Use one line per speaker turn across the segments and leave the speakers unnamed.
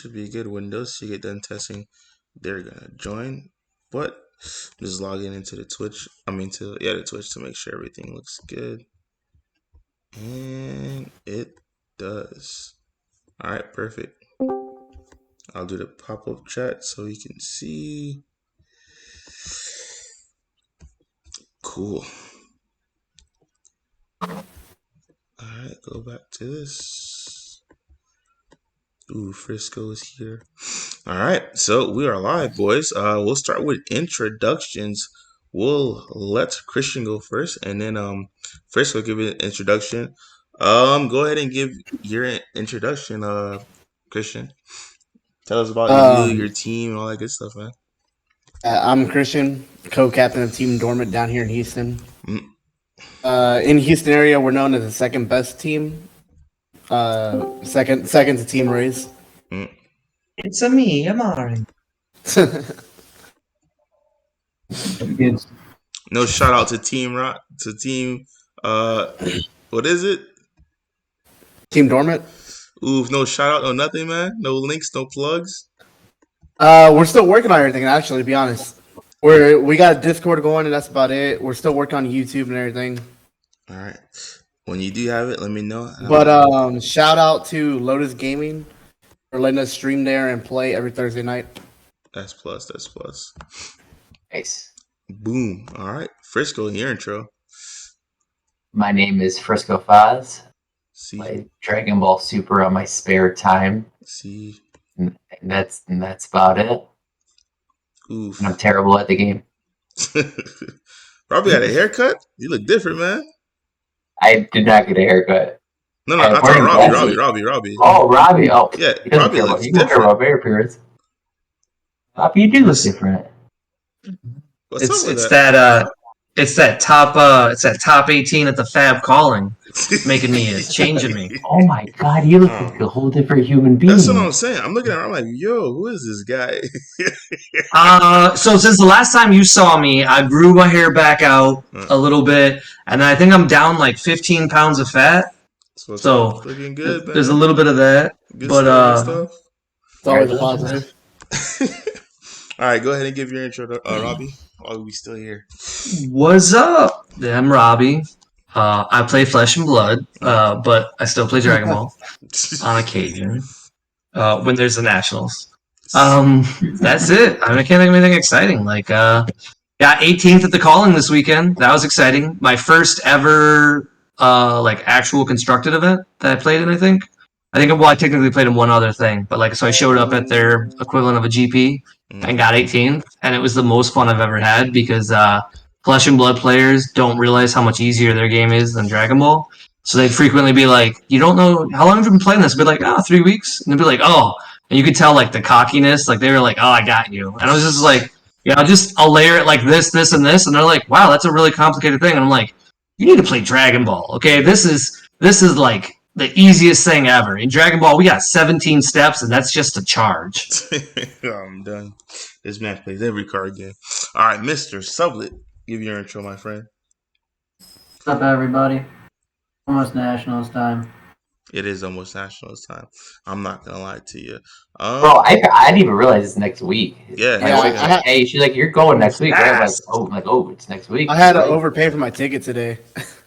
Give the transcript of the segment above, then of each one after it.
should be good. When those two get done testing, they're gonna join. But just logging into the Twitch. The Twitch to make sure everything looks good, and it does. All right, perfect. I'll do the pop-up chat so you can see. Cool. Alright, go back to this. Ooh, Frisco is here. Alright, so we are live, boys. We'll start with introductions. We'll let Christian go first, and then Frisco give an introduction. Go ahead and give your introduction, Christian. Tell us about you, your team, and all that good stuff, man.
I'm Christian, co-captain of Team Dormant down here in Houston. In Houston area, we're known as the second best team. Second to Team Rays.
It's me, Amari.
No shout out to Team Rock, to Team what is it?
Team Dormant.
Ooh, no shout out, no nothing, man. No links, no plugs.
We're still working on everything, actually, to be honest. We got a Discord going, and that's about it. We're still working on YouTube and everything.
All right. When you do have it, let me know.
But shout out to Lotus Gaming for letting us stream there and play every Thursday night.
That's plus. That's plus.
Nice.
Boom. All right. Frisco, your intro.
My name is Frisco Foz.
See.
Play Dragon Ball Super on my spare time.
See.
And that's about it.
Oof.
And I'm terrible at the game.
Robbie had a haircut? You look different, man.
I did not get a haircut.
No, I'm talking Robbie.
Oh, Robbie. Oh,
yeah, Robbie looks different.
Care about hair appearance. Robbie, you do look different.
It's that top 18 at the Fab calling, making me changing me.
Oh my God, you look like a whole different human being.
That's what I'm saying. I'm looking at him, I'm like, yo, who is this guy?
So since the last time you saw me, I grew my hair back out a little bit, and I think I'm down like 15 pounds of fat. So
looking good, man.
There's a little bit of that,
good
but
stuff.
It's always a positive.
All right, go ahead and give your intro to Robbie. While we still here.
What's up? I'm Robbie. I play Flesh and Blood, but I still play Dragon Ball on occasion when there's the Nationals. That's it. I can't think of anything exciting. Like, 18th at the Calling this weekend. That was exciting. My first ever actual constructed event that I played in. I technically played in one other thing, but so I showed up at their equivalent of a GP and got 18th, and it was the most fun I've ever had because Flesh and Blood players don't realize how much easier their game is than Dragon Ball. So they'd frequently be like, you don't know, how long have you been playing this? I'd be like, 3 weeks. And they'd be like, oh. And you could tell the cockiness, they were like, oh, I got you. And I was just like, I'll layer it like this, and they're like, wow, that's a really complicated thing. And I'm like, you need to play Dragon Ball, okay? This is like the easiest thing ever. In Dragon Ball, we got 17 steps, and that's just a charge.
I'm done. This man plays every card game. All right, Mr. Sublett, give your intro, my friend.
What's up, everybody? Almost Nationals time.
It is almost Nationals time. I'm not going to lie to you.
Bro, I didn't even realize it's next week.
Yeah.
Hey, she's like, you're going next week, right? It's next week.
I had to overpay for my ticket today.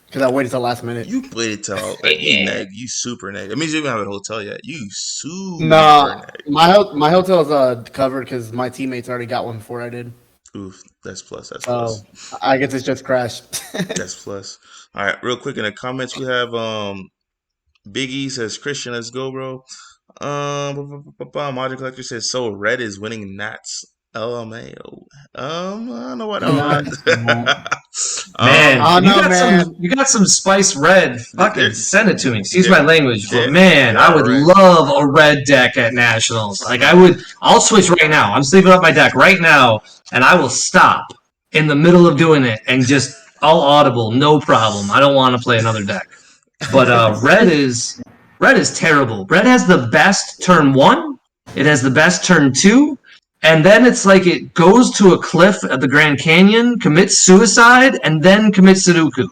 Because I waited till last minute.
You waited till you super neg. It means you don't have a hotel yet. You super
neg. My hotel is covered because my teammates already got one before I did.
Oof, that's plus. That's plus.
I guess it's just crashed.
That's plus. All right, real quick in the comments we have Biggie says Christian, let's go, bro. Module Collector says so red is winning Nats. LMAO. I don't know what
Man, you got some spice red. Fucking send it to me. Excuse my language, but man, I would love a red deck at Nationals. I'll switch right now. I'm sleeping up my deck right now, and I will stop in the middle of doing it and just all audible, no problem. I don't want to play another deck. But red is terrible. Red has the best turn 1. It has the best turn 2. And then it's like it goes to a cliff at the Grand Canyon, commits suicide, and then commits Sudoku.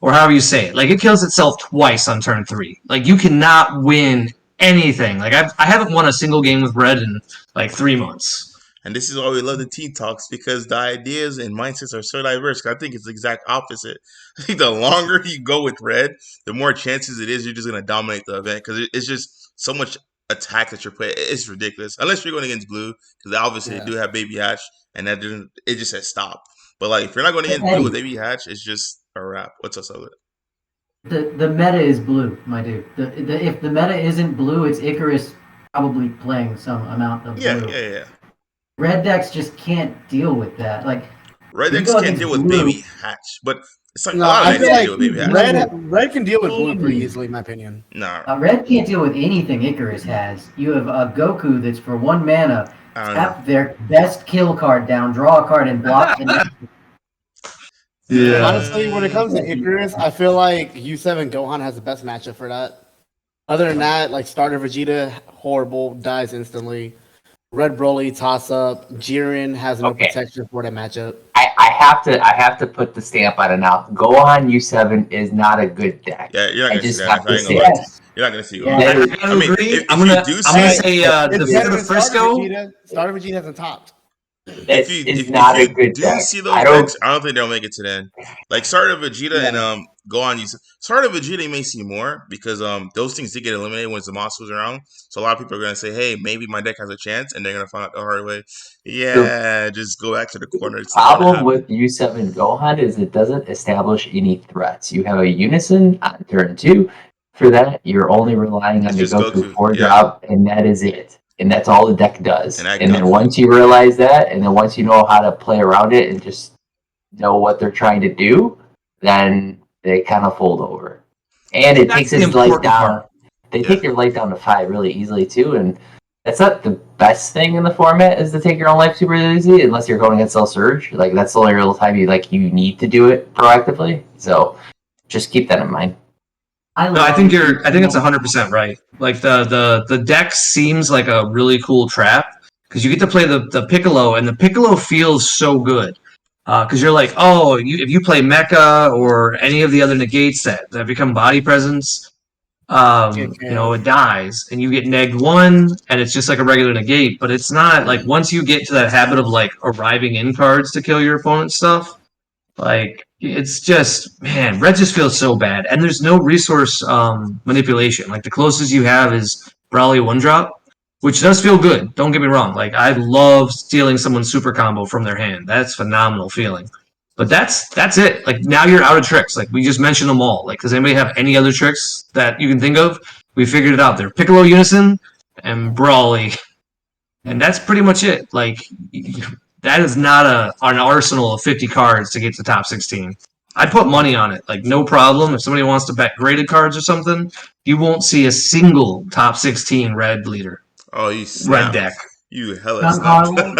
Or however you say it. It kills itself twice on turn 3. You cannot win anything. Like I haven't won a single game with red in like 3 months.
And this is why we love the team talks, because the ideas and mindsets are so diverse. I think it's the exact opposite. I think the longer you go with red, the more chances it is you're just going to dominate the event, because it's just so much attack that you're playing. It's ridiculous. Unless you're going against blue, because obviously they do have baby hatch, and it just says stop. But like if you're not going against blue with baby hatch, it's just a wrap. What's up, Sublett?
The meta is blue, my dude. If the meta isn't blue, it's Icarus probably playing some amount of blue.
Yeah.
Red decks just can't deal with that. Like
red decks can't deal with baby hatch, but it's like a lot of
I feel
decks deal with baby hatch.
Red can deal with blue pretty easily, in my opinion.
Nah,
red can't deal with anything Icarus has. You have a Goku that's for 1 mana, tap their best kill card down, draw a card, and block.
Yeah.
Honestly, when it comes to Icarus, I feel like U7 Gohan has the best matchup for that. Other than that, like starter Vegeta, horrible, dies instantly. Red Broly, toss up. Jiren has no protection for that matchup.
I have to put the stamp on it now. Gohan U7 is not a good deck.
Yeah, you're not gonna see
have
that.
to say it.
You're not gonna see.
Yeah.
I agree. I'm gonna say the Frisco.
Starter Vegeta hasn't topped.
It's not a good deck.
See those decks, I don't think they'll make it to the end. Like starter Vegeta and Gohan U7. Starter Vegeta you may see more because those things did get eliminated when Zamasu was around. So a lot of people are gonna say, hey, maybe my deck has a chance, and they're gonna find out the hard way. Yeah, just go back to the corner.
The problem with U7 Gohan is it doesn't establish any threats. You have a Unison on turn 2. For that, you're only relying on the Goku 4-drop, and that is it. And that's all the deck does. And then once you realize that, and then once you know how to play around it and just know what they're trying to do, then they kind of fold over. And it takes his life down. They take your life down to 5 really easily too, and that's not the best thing in the format is to take your own life super easy unless you're going against Cell Surge. Like that's the only real time you need to do it proactively. So just keep that in mind.
I think it's 100% right. Like the deck seems like a really cool trap because you get to play the Piccolo, and the Piccolo feels so good. Because you're like, if you play Mecha or any of the other negates that become body presence, it dies, and you get negged 1, and it's just like a regular negate. But it's not like once you get to that habit of like arriving in cards to kill your opponent's stuff, like it's just red just feels so bad, and there's no resource manipulation. Like the closest you have is Brawly 1-drop, which does feel good. Don't get me wrong. Like I love stealing someone's super combo from their hand. That's a phenomenal feeling. But that's it. Like now you're out of tricks. Like we just mentioned them all. Like does anybody have any other tricks that you can think of? We figured it out. They're Piccolo, Unison, and Brawly, and that's pretty much it. Like that is not an arsenal of 50 cards to get to top 16. I'd put money on it. Like no problem. If somebody wants to bet graded cards or something, you won't see a single top 16 red leader.
Oh, you snap.
Red deck.
You hella
Giancarlo,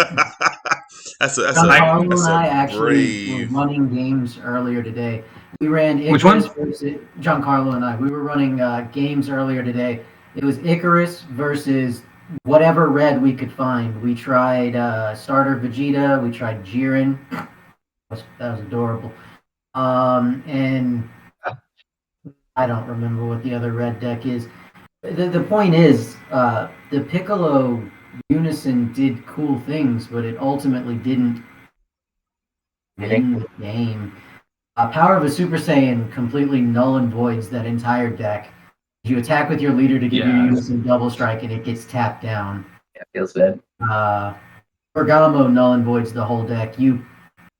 That's
Giancarlo and I actually
brave.
were running games earlier today. We ran Icarus.
Which one?
Versus Giancarlo and I. We were running games earlier today. It was Icarus versus whatever red we could find. We tried starter Vegeta. We tried Jiren. That was adorable. And I don't remember what the other red deck is. The point is, the Piccolo Unison did cool things, but it ultimately didn't win the game. Power of a Super Saiyan completely null and voids that entire deck. You attack with your leader to give your Unison double strike, and it gets tapped down.
Yeah, feels bad.
Bergamo null and voids the whole deck. You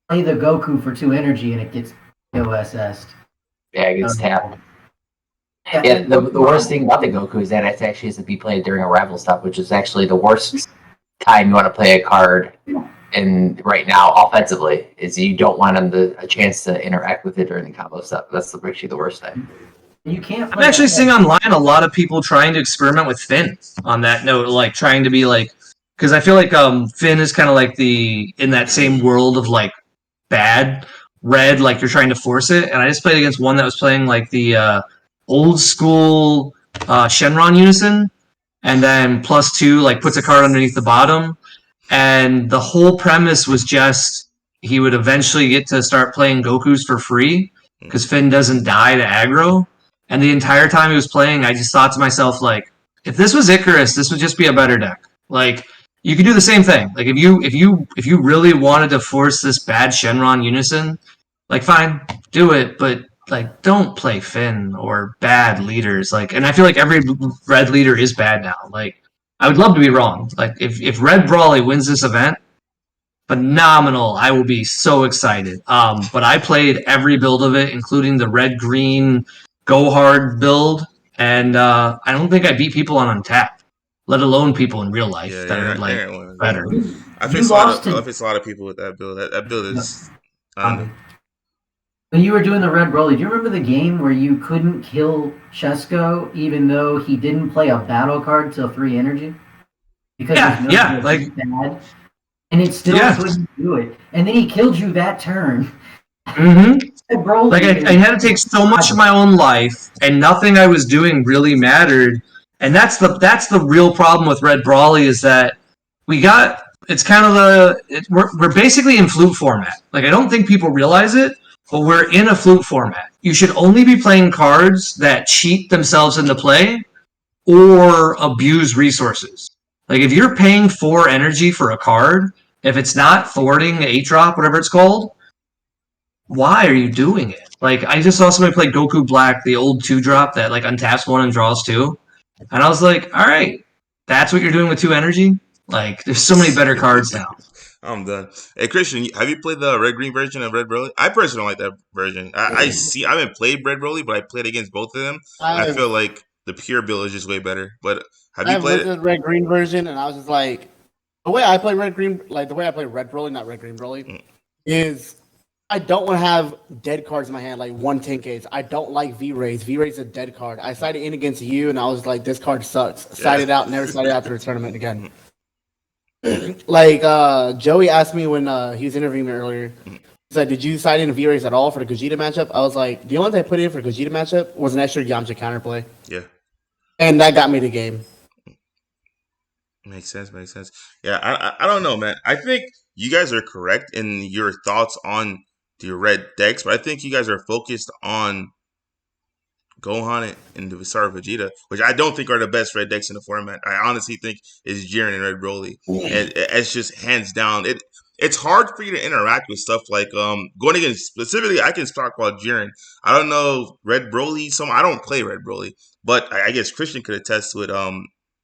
play the Goku for 2 energy, and it gets OSS'd.
Yeah, it gets tapped. Yeah, the worst thing about the Goku is that it actually has to be played during a rival stop, which is actually the worst time you want to play a card. And right now, offensively, is you don't want him a chance to interact with it during the combo stop. That's actually the worst time.
You can't.
I'm actually seeing online a lot of people trying to experiment with Finn on that note, like trying to be like, because I feel like Finn is kind of like in that same world of like bad red, like you're trying to force it. And I just played against one that was playing like the old school Shenron Unison, and then +2 like puts a card underneath the bottom, and the whole premise was just he would eventually get to start playing Gokus for free because Finn doesn't die to aggro. And the entire time he was playing, I just thought to myself, like, if this was Icarus, this would just be a better deck. Like, you could do the same thing. Like, if you really wanted to force this bad Shenron unison, like, fine, do it, but like, don't play Finn or bad leaders. Like, and I feel like every red leader is bad now. Like, I would love to be wrong. Like, if Red Brawley wins this event, phenomenal. I will be so excited. But I played every build of it, including the red green go hard build, and I don't think I beat people on Untapped, let alone people in real life that are like better.
I face a lot of people with that build. That build is.
When you were doing the Red Broly, do you remember the game where you couldn't kill Chesko even though he didn't play a battle card till 3 energy? Because
like
bad, and it still couldn't do it. And then he killed you that turn.
Mm-hmm. Like I had to take so much of my own life, and nothing I was doing really mattered. And that's the real problem with Red Brawley is that it's kind of we're basically in flute format. Like, I don't think people realize it, but we're in a flute format. You should only be playing cards that cheat themselves into play or abuse resources. Like, if you're paying 4 energy for a card, if it's not thwarting 8-drop, whatever it's called, why are you doing it? Like, I just saw somebody play Goku Black, the old 2-drop that like untaps 1 and draws 2. And I was like, all right, that's what you're doing with 2 energy? Like, there's so many better cards now.
I'm done. Hey, Christian, have you played the red-green version of Red Broly? I personally don't like that version. I haven't played Red Broly, but I played against both of them. I feel like the pure build is just way better. But have you played
the red-green version, and I was just like, the way I play red-green, like the way I play Red Broly, not red-green Broly, is I don't want to have dead cards in my hand, like 1 10Ks. I don't like V-Rays. V-Rays is a dead card. I sided in against you, and I was like, this card sucks. Sided out, never sided out to the tournament again. Like, Joey asked me when he was interviewing me earlier, he said, did you side in V-Rays at all for the Gogeta matchup? I was like, the only thing I put in for Gogeta matchup was an extra Yamcha counterplay. Yeah. And that got me the game.
Makes sense. Yeah, I don't know, man. I think you guys are correct in your thoughts on the red decks, but I think you guys are focused on Gohan and Vegeta, which I don't think are the best red decks in the format. I honestly think is Jiren and Red Broly. And it's just hands down. It's hard for you to interact with stuff like going against specifically. I can talk about Jiren. I don't know Red Broly. I don't play Red Broly, but I guess Christian could attest to it.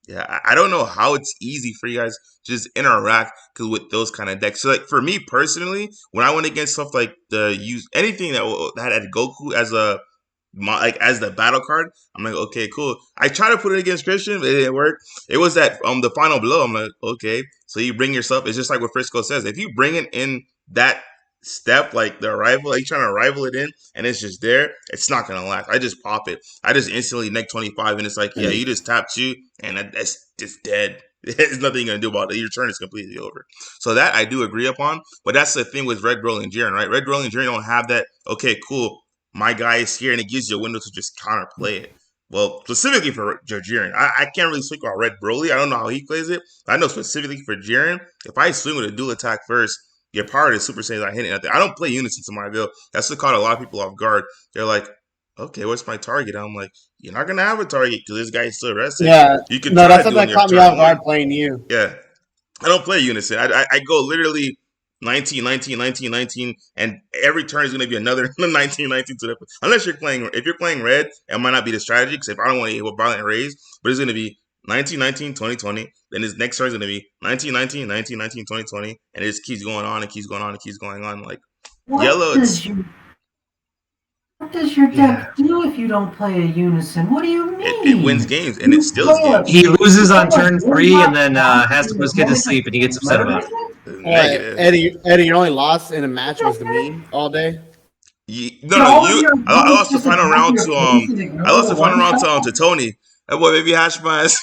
Yeah, I don't know how it's easy for you guys to just interact with those kind of decks. So, like, for me personally, when I went against stuff like anything that had Goku as as the battle card, I'm like, okay, cool. I try to put it against Christian, but it didn't work. It was that the final blow. I'm like, okay, so you bring yourself. It's just like what Frisco says. If you bring it in that step, like the arrival, like you're trying to arrival it in, and it's just there, it's not gonna last. I just pop it. I just instantly neg 25, and it's like, yeah, you just tapped you, and that's just dead. There's nothing you're gonna do about it. Your turn is completely over. So that I do agree upon, but that's the thing with Red Broly and Jiren, right? Red Broly and Jiren don't have that. Okay, cool. My guy is here, and it gives you a window to just counterplay it. Well, specifically for Jiren, I can't really speak about Red Broly. I don't know how he plays it. I know specifically for Jiren, if I swing with a dual attack first, your power is Super Saiyan not hitting nothing. I don't play Unison to my build. That's what caught a lot of people off guard. They're like, okay, what's my target? I'm like, you're not going to have a target because this guy is still rested.
Yeah.
You can
that's something that caught me off guard playing you.
Yeah. I don't play Unison. I go literally 19, 19, 19, 19, and every turn is going to be another 19, 19 to the unless if you're playing red, it might not be the strategy because if I don't want to hit with violent raise, but it's going to be 19, 19, 20, 20. Then his next turn is going to be 19, 19, 19, 19, 20, 20, and it just keeps going on and keeps going on and keeps going on. Like yellow.
What does your deck do if you don't play a Unison? What do you mean?
It wins games and it steals games.
He loses on turn 3 and then has to put his kid to sleep and he gets upset about it.
Eddie, your only loss in a match was to me all day.
I lost the final round to Tony. That boy, baby hash mines.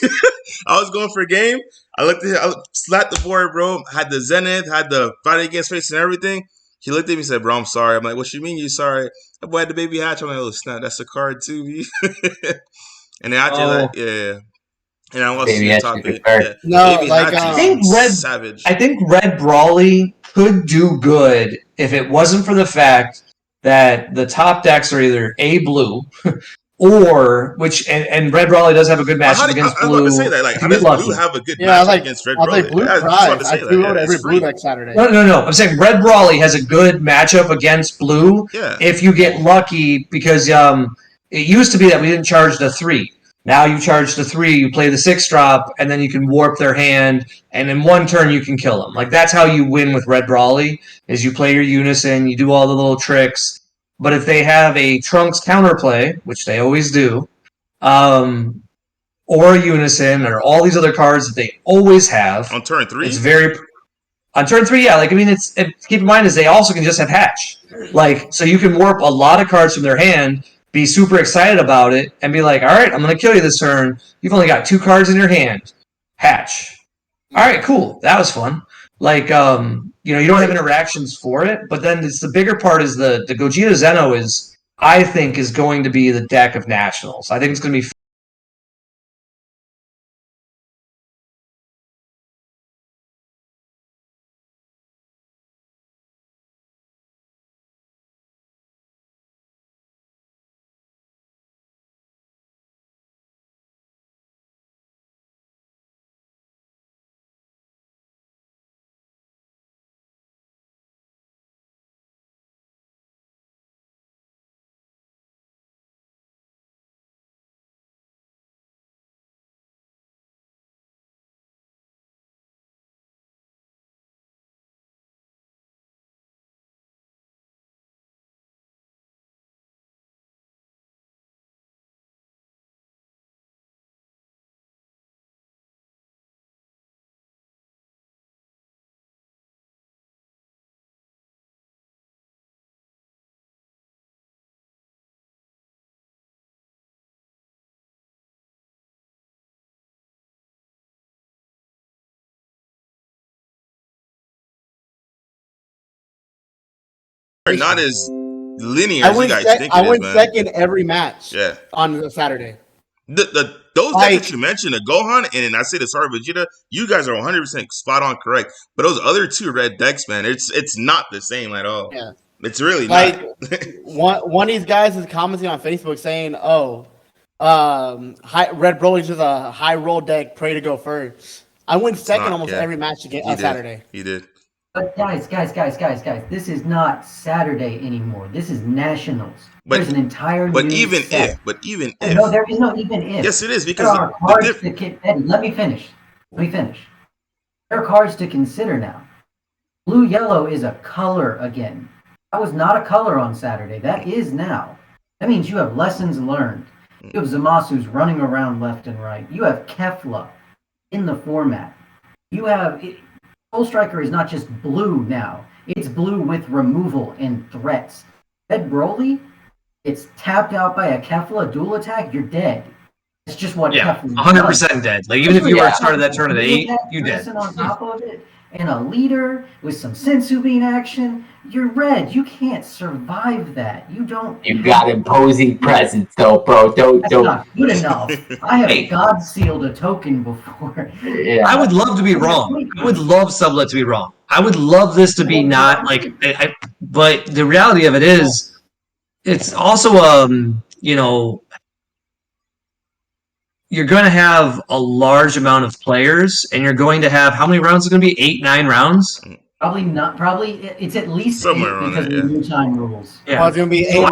I was going for a game. I slapped the board, bro. Had the Zenith, had the fight against face and everything. He looked at me and said, bro, I'm sorry. I'm like, what you mean you sorry? That boy had the baby hatch. I'm like, oh, snap, that's a card too, B. And then after that, yeah. And I lost the topic. Yeah.
No,
baby
like,
I think Red Brawley could do good if it wasn't for the fact that the top decks are either A, blue, or which and Red Brawley does have a good matchup against
I was
Blue.
about to say that. Like,
if
how
you
does
get
Blue
lucky.
have a good
Yeah,
matchup against Red Brawley?
Blue
I was about to
tries. I
say
threw
that.
out
Yeah,
every
it's
Blue
free.
deck Saturday.
No. I'm saying Red Brawley has a good matchup against Blue.
Yeah.
If you get lucky, because it used to be that we didn't charge the 3. Now you charge the 3, you play the 6 drop, and then you can warp their hand, and in one turn you can kill them. Like, that's how you win with Red Brawley, is you play your Unison, you do all the little tricks. But if they have a Trunks counterplay, which they always do, or a Unison, or all these other cards that they always have.
On turn 3?
It's very... On turn 3, yeah. Like, I mean, keep in mind is they also can just have Hatch. Like, so you can warp a lot of cards from their hand, be super excited about it, and be like, all right, I'm going to kill you this turn. You've only got 2 cards in your hand. Hatch. All right, cool. That was fun. Like, you don't have interactions for it, but then it's the bigger part is the Gogeta Zeno is, I think, is going to be the deck of Nationals. I think it's going to be
not as linear as you guys think
I
it is,
went
man.
second every match.
Yeah.
On Saturday.
Those decks that you mentioned, the Gohan and I say the Star Vegeta, you guys are 100% spot on correct. But those other 2 red decks, man, it's not the same at all.
Yeah.
It's really
like
not.
one of these guys is commenting on Facebook saying, "Oh, Red Broly's just a high roll deck. Pray to go first." I went second almost every match on Saturday.
He did.
But guys, this is not Saturday anymore. This is Nationals. There's an entire
But
new
even
set.
if.
No, there is no even if.
Yes, it is, because
there are cards that can. Eddie, let me finish. There are cards to consider now. Blue yellow is a color again. That was not a color on Saturday. That is now. That means you have lessons learned. You have Zamasu's running around left and right. You have Kefla in the format. You have Soul Striker is not just blue now. It's blue with removal and threats. Red Broly, it's tapped out by a Kefla dual attack, you're dead. It's just what Kefla
100% dead. Like, even if you were started that turn at 8, you dead.
On top of it, and a leader with some Sensu Bean action, you're red. You can't survive that. You don't.
You got imposing presence, though, bro.
That's not good enough. I have God sealed a token before.
Yeah.
I would love to be wrong. I would love Sublett to be wrong. I would love this to be not like. But the reality of it is, it's also you're going to have a large amount of players, and you're going to have how many rounds? Is it going to be 8, 9 rounds?
Probably not. Probably it's at least
somewhere
8 because of the new time rules.
Yeah,
well, it's going to be 8
so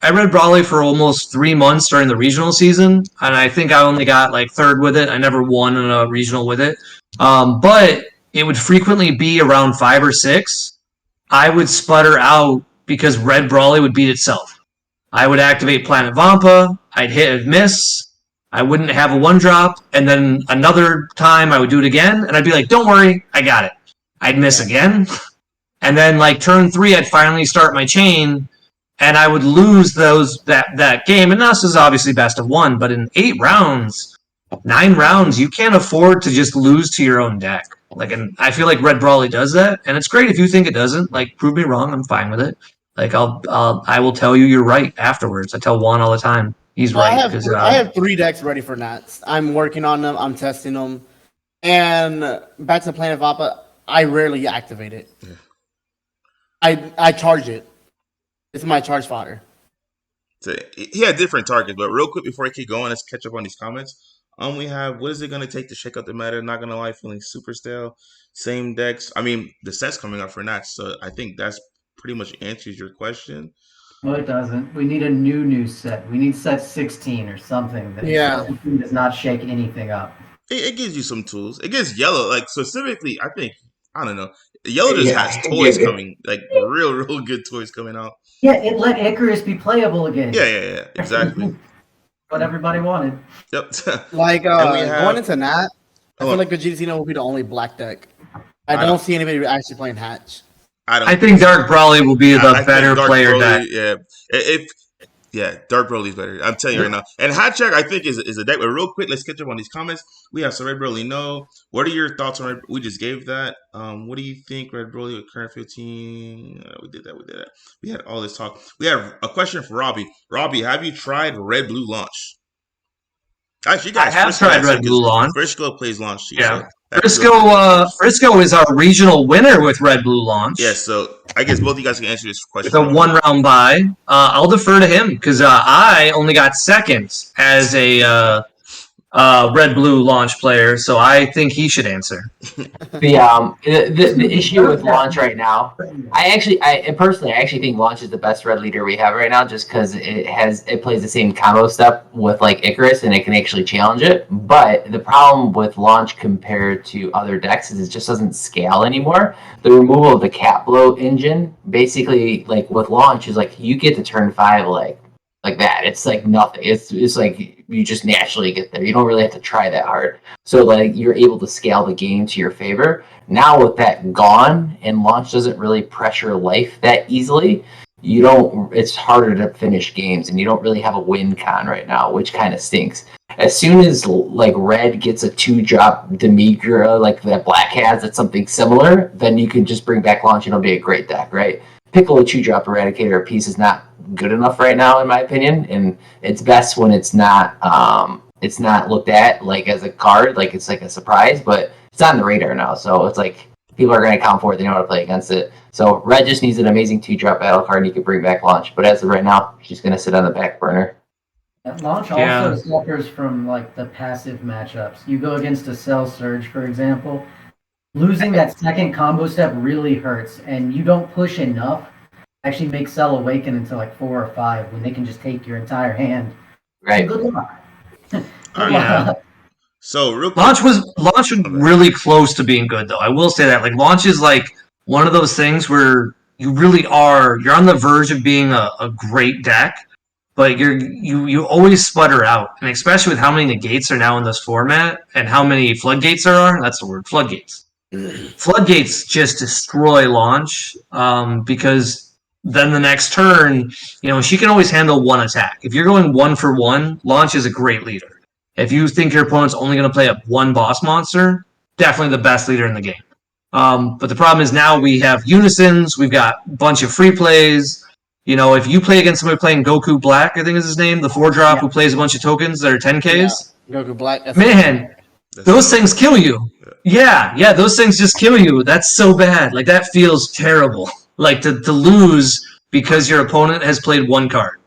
I read Brawley for almost 3 months during the regional season, and I think I only got like 3rd with it. I never won in a regional with it, but it would frequently be around 5 or 6. I would sputter out because Red Brawley would beat itself. I would activate Planet Vampa, I'd hit and miss, I wouldn't have a 1-drop, and then another time I would do it again, and I'd be like, don't worry, I got it. I'd miss again, and then like turn 3, I'd finally start my chain, and I would lose that game, and this is obviously best of 1, but in 8 rounds, 9 rounds, you can't afford to just lose to your own deck. Like, and I feel like Red Brawley does that, and it's great if you think it doesn't. Like, prove me wrong, I'm fine with it. Like, I will tell you you're right afterwards. I tell Juan all the time he's right.
I have 3 decks ready for Nats. I'm working on them. I'm testing them. And back to Planet Vappa, I rarely activate it. I charge it. It's my charge fodder.
So he had different targets, but real quick before I keep going, let's catch up on these comments. We have what is it gonna take to shake up the meta? Not gonna lie, feeling super stale. Same decks. I mean, the set's coming up for Natch, so I think that's pretty much answers your question.
No, it doesn't. We need a new set. We need set 16 or something that does not shake anything up.
It gives you some tools. It gives yellow, like specifically. I think I don't know. Yellow just has toys coming, like real good toys coming out.
Yeah, it let Icarus be playable again.
Yeah, exactly.
What everybody wanted.
Yep.
Like going into Nat, I feel like Gogeta Zeno will be the only black deck. I don't see anybody actually playing Hatch.
I think Dark Brawly will be the better player deck.
Yeah, Dark Broly's better. I'm telling you right now. And Hot Check, I think, is a deck. But real quick, let's catch up on these comments. We have some Red Broly. No. What are your thoughts on Red? We just gave that. What do you think, Red Broly, with current 15? We did that. We had all this talk. We have a question for Robbie. Robbie, have you tried Red Blue Launch? Actually, guys,
I have tried Red Blue Launch.
Frisco plays Launch too.
Yeah. So Frisco is our regional winner with Red Blue Launch.
Yeah, so I guess both of you guys can answer this question.
It's a 1-round bye. I'll defer to him because I only got second as a Red Blue Launch player, so I think he should answer.
The issue with Launch right now, I personally think Launch is the best red leader we have right now, just because it plays the same combo step with like Icarus, and it can actually challenge it. But the problem with Launch compared to other decks is it just doesn't scale anymore. The removal of the cap blow engine, basically, like with Launch, is like you get to turn 5 like that. It's like nothing. It's like you just naturally get there. You don't really have to try that hard. So like you're able to scale the game to your favor. Now with that gone, and Launch doesn't really pressure life that easily, it's harder to finish games, and you don't really have a win con right now, which kind of stinks. As soon as like Red gets a 2-drop Demigra like that Black has, that's something similar, then you can just bring back Launch and it'll be a great deck, right? Piccolo 2-drop Eradicator piece is not good enough right now, in my opinion, and it's best when it's not looked at like as a card, like it's like a surprise, but it's on the radar now, so it's like people are going to account for it. They know how to play against it. So Red just needs an amazing 2-drop battle card, and you can bring back Launch, but as of right now, she's going to sit on the back burner.
Launch also suffers from like the passive matchups. You go against a Cell Surge, for example. Losing that second combo step really hurts, and you don't push enough. Actually make Cell awaken until like 4 or 5 when they can just take your entire hand.
Right.
So good luck.
Yeah.
So real quick,
Launch was really close to being good, though. I will say that. Like Launch is like one of those things where you're on the verge of being a great deck, but you always sputter out, and especially with how many negates are now in this format and how many floodgates there are. That's the word, floodgates. Floodgates just destroy Launch because then the next turn, she can always handle one attack. If you're going 1 for 1, Launch is a great leader. If you think your opponent's only going to play up one boss monster, definitely the best leader in the game. But the problem is now we have unisons, we've got a bunch of free plays. If you play against somebody playing Goku Black, I think is his name, the 4-drop who plays a bunch of tokens that are 10Ks.
Yeah. Goku Black.
Man, those things kill you. Yeah, those things just kill you. That's so bad. Like, that feels terrible. Like, to lose because your opponent has played one card.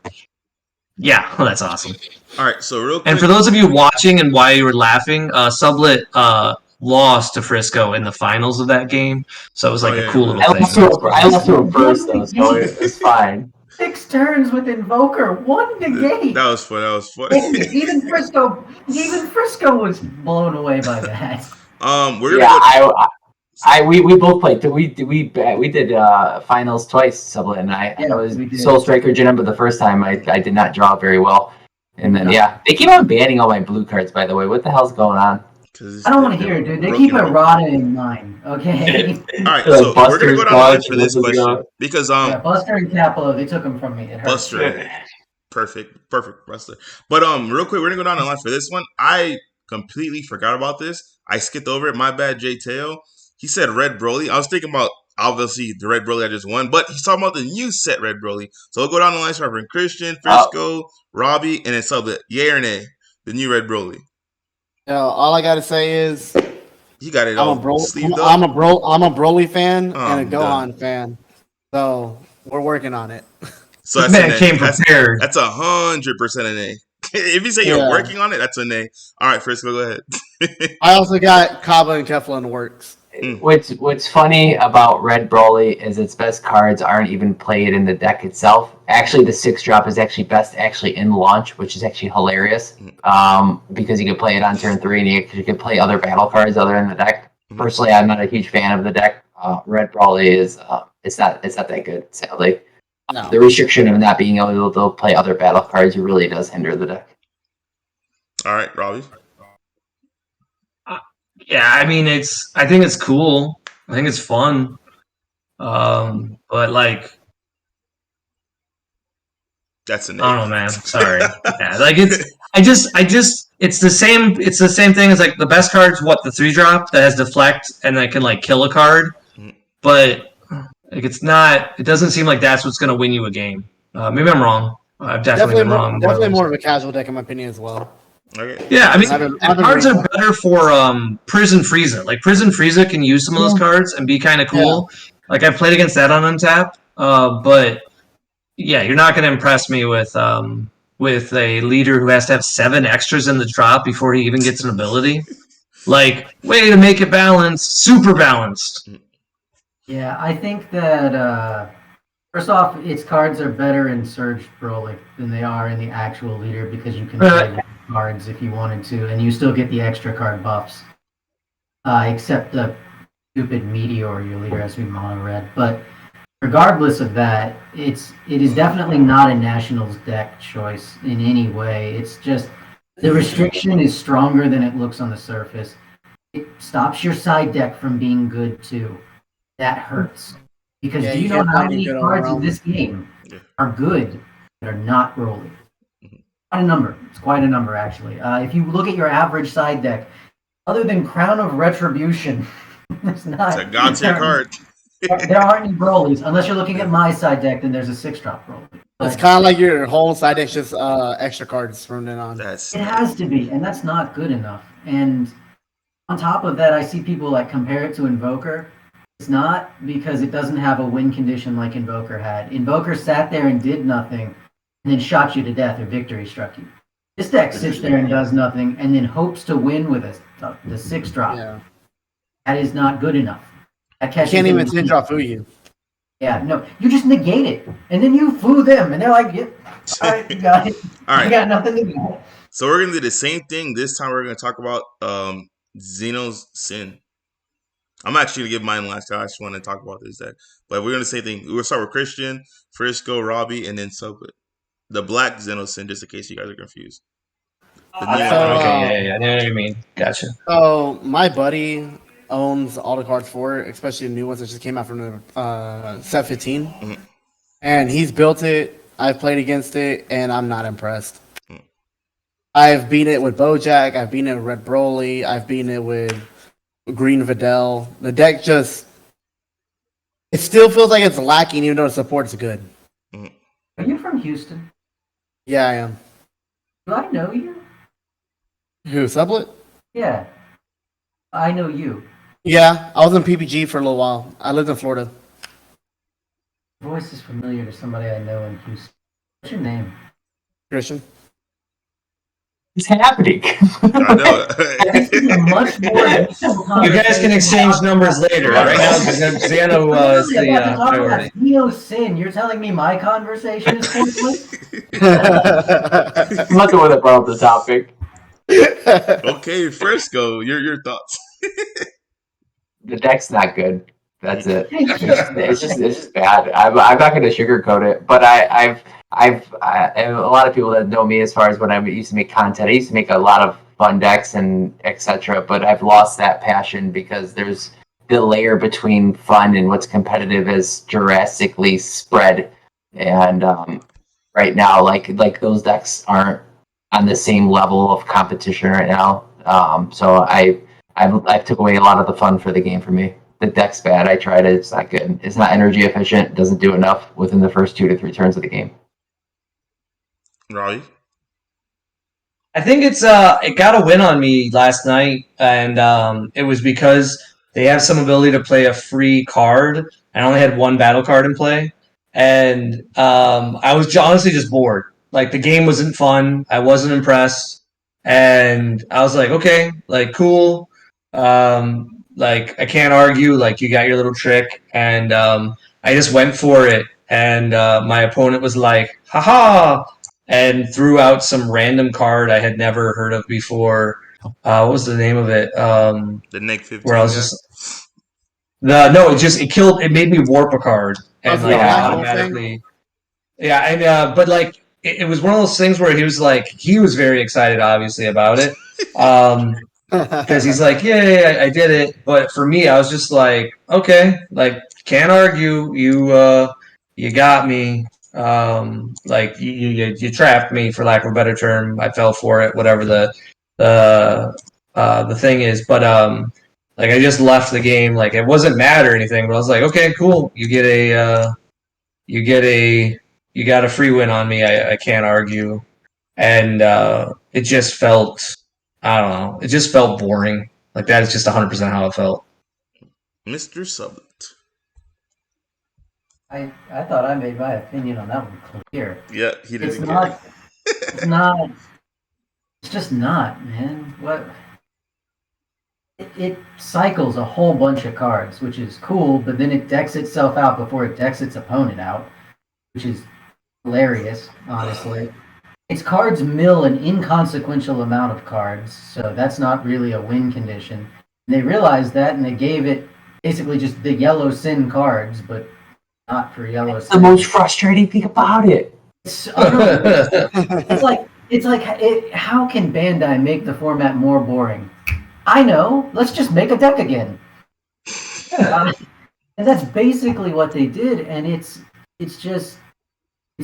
Yeah, well, that's awesome.
All right, so real quick.
And for those of you watching and why you were laughing, Sublett lost to Frisco in the finals of that game, so it was like a cool little thing.
I lost to a first, though, so it's fine.
6 turns with Invoker, 1 negate.
That was funny.
Even Frisco was blown away by that.
We both played. We did finals twice, Sublett and I.
Yeah,
I was Soul Striker Janemba the first time. I did not draw very well, and then they keep on banning all my blue cards. By the way, what the hell's going on?
I don't want to hear it, dude. They keep Errata in mind, okay?
All right, so we're gonna go down for this question because
Buster and Capo, they took them from me. It hurts.
Buster, perfect Buster. But real quick, we're gonna go down the line for this one. I completely forgot about this. I skipped over it. My bad, J Tail. He said Red Broly. I was thinking about obviously the Red Broly I just won, but he's talking about the new set Red Broly. So we'll go down the line starting from Christian, Frisco, Robbie, and then Sublett. Yay or nay? The new Red Broly.
All I gotta say is
you got it.
I'm a Broly fan and a Gohan fan, so we're working on it.
So
This
that's an
man
A.
came prepared.
That's 100% an A. If you say you're working on it, that's an A. All right, Frisco, go ahead.
I also got Kaba and Kefla in the works.
What's funny about Red Broly is its best cards aren't even played in the deck itself. Actually, the 6-drop is actually best in launch, which is actually hilarious. Because you can play it on turn 3 and you can play other battle cards other than the deck. Personally, I'm not a huge fan of the deck. Red Broly is it's not that good, sadly.
No.
The restriction of not being able to play other battle cards really does hinder the deck.
All right, Robbie.
Yeah, I mean, I think it's cool. I think it's fun. But like,
that's an A.
I don't know, man. Sorry. Yeah, like it's the same. It's the same thing as like the best card's what, the 3-drop that has deflect and that can like kill a card, but like it's not. It doesn't seem like that's what's going to win you a game. Maybe I'm wrong. I've definitely been wrong.
Definitely more of a casual deck in my opinion as well.
Okay.
Yeah, I mean, cards are better for Prison Frieza. Like Prison Frieza can use some of those cards and be kind of cool. Yeah. Like I've played against that on Untap, but yeah, you're not going to impress me with a leader who has to have 7 extras in the drop before he even gets an ability. Like, way to make it balanced, super balanced.
Yeah, I think that first off, its cards are better in Surge Broly than they are in the actual leader because you can play cards if you wanted to, and you still get the extra card buffs. Except the stupid Meteor your leader has to be mono red. But regardless of that, it is definitely not a Nationals deck choice in any way. It's just the restriction is stronger than it looks on the surface. It stops your side deck from being good too. That hurts. Because do you know how many cards in this game are good that are not Broly? Quite a number. It's quite a number, actually. If you look at your average side deck, other than Crown of Retribution, there's not.
It's a god tier card.
There aren't any Brolys. Unless you're looking at my side deck, then there's a 6-drop Broly.
It's kind of like your whole side deck's just extra cards from then on.
It has to be, and that's not good enough. And on top of that, I see people like compare it to Invoker. It's not because it doesn't have a win condition like Invoker had. Invoker sat there and did nothing, and then shot you to death or victory struck you. This deck sits there and does nothing, and then hopes to win with the 6-drop.
Yeah.
That is not good enough.
You can't even 10-drop foo you.
Yeah, no, you just negate it, and then you foo them, and they're like, "Yep, all right, you got it.
All right,
you got nothing to do."
So we're gonna do the same thing this time. We're gonna talk about Zeno's Sin. I'm actually gonna give mine last. I just want to talk about this deck, but we're gonna say thing. We'll start with Christian, Frisco, Robbie, and then Sublett. The black Zeno Sin, just in case you guys are confused.
Okay, yeah, I know what you mean. Gotcha.
So my buddy owns all the cards for it, especially the new ones that just came out from the set 15. And he's built it. I've played against it, and I'm not impressed. I've beaten it with Bojack. I've beaten it with Red Broly. I've beaten it with Green Videl. The deck just... It still feels like it's lacking, even though the support's good.
Are you from Houston?
Yeah, I am.
Do I know you?
Who, Sublett?
Yeah. I know you.
Yeah, I was in PPG for a little while. I lived in Florida.
Your voice is familiar to somebody I know in Houston. What's your name?
Christian.
It's happening.
I know.
Much more.
You guys can exchange numbers later. Right now, Zeno is the priority.
Zeno Sin. You're telling me my conversation is pointless?
I'm not the one that brought up the topic.
Okay, Frisco, your thoughts.
The deck's not good. That's it. It's just bad. I'm not going to sugarcoat it, but I've a lot of people that know me as far as when I used to make content. I used to make a lot of fun decks and etc. But I've lost that passion because there's the layer between fun and what's competitive is drastically spread. And right now, like those decks aren't on the same level of competition right now. So I've took away a lot of the fun for the game for me. The deck's bad. I tried it. It's not good. It's not energy efficient. It doesn't do enough within the first 2 to 3 turns of the game.
Robbie?
I think it got a win on me last night, and it was because they have some ability to play a free card. I only had 1 battle card in play, and I was honestly just bored. Like the game wasn't fun. I wasn't impressed, and I was like, okay, like cool. Like I can't argue. Like you got your little trick, and I just went for it. And my opponent was like, haha, and threw out some random card I had never heard of before. What was the name of it?
The Nick 15
where I was
guy?
just no, it made me warp a card and like I automatically but like it was one of those things where he was very excited obviously about it. Because he's like, yeah, I did it. But for me, I was just like, okay, like can't argue. You got me. Like you trapped me for lack of a better term. I fell for it. Whatever the thing is, but like I just left the game. Like it wasn't mad or anything, but I was like, okay, cool. You got a free win on me. I can't argue, and it just felt. I don't know. It just felt boring. Like that is just 100% how it felt.
Mr. Sublett.
I thought I made my opinion on that one clear.
Yeah, he didn't
care. It's not. It's just not, man. What? It cycles a whole bunch of cards, which is cool, but then it decks itself out before it decks its opponent out, which is hilarious, honestly. Its cards mill an inconsequential amount of cards, so that's not really a win condition. And they realized that, and they gave it basically just the yellow sin cards, but not for yellow sin.
The most frustrating thing about it.
It's like how can Bandai make the format more boring? I know. Let's just make a deck again. And that's basically what they did, and it's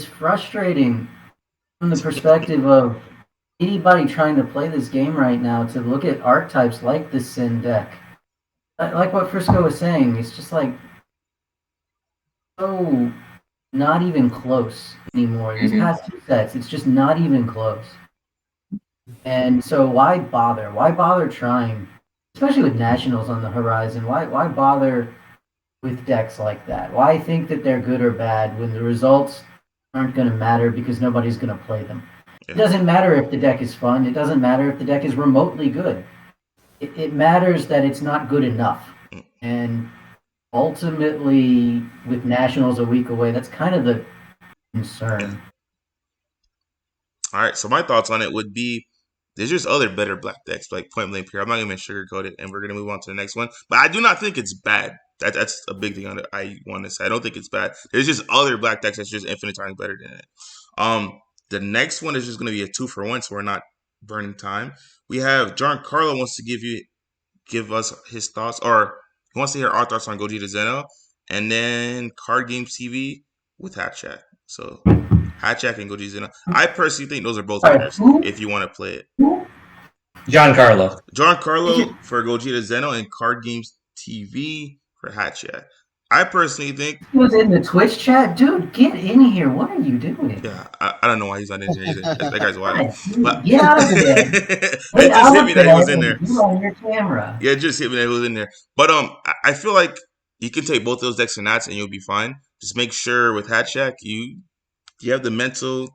frustrating. From the perspective of anybody trying to play this game right now, to look at archetypes like the Sin deck, like what Frisco was saying, it's just like so not even close anymore. These past two sets, it's just not even close. And so why bother? Why bother trying? Especially with Nationals on the horizon, why bother with decks like that? Why think that they're good or bad when the results aren't going to matter because nobody's going to play them? It doesn't matter if the deck is fun. It doesn't matter if the deck is remotely good. It matters that it's not good enough. And ultimately, with Nationals a week away, that's kind of the concern.
All right, so my thoughts on it would be there's just other better black decks, like point blank here. I'm not even sugarcoat it, and we're going to move on to the next one. But I do not think it's bad. That's a big thing on it. I want to say I don't think it's bad. There's just other black decks that's just infinite times better than it. The next one is just going to be a 2-for-1, so we're not burning time. We have Giancarlo wants to give us his thoughts, or he wants to hear our thoughts on Gogeta Zeno, and then Card Games TV with Hatchak. So Hatchak and Gogeta Zeno. I personally think those are both winners if you want to play it.
Giancarlo
for Gogeta Zeno and Card Games TV for Hatchak. I personally think
he was in the Twitch chat. Dude, get in here. What are you doing?
Yeah, I don't know why he's not in here either. That guy's wild.
But get out of there.
It just hit me that he was in there.
You on your camera.
Yeah, it just hit me that he was in there. But I feel like you can take both those decks and Nats and you'll be fine. Just make sure with Hatchak you have the mental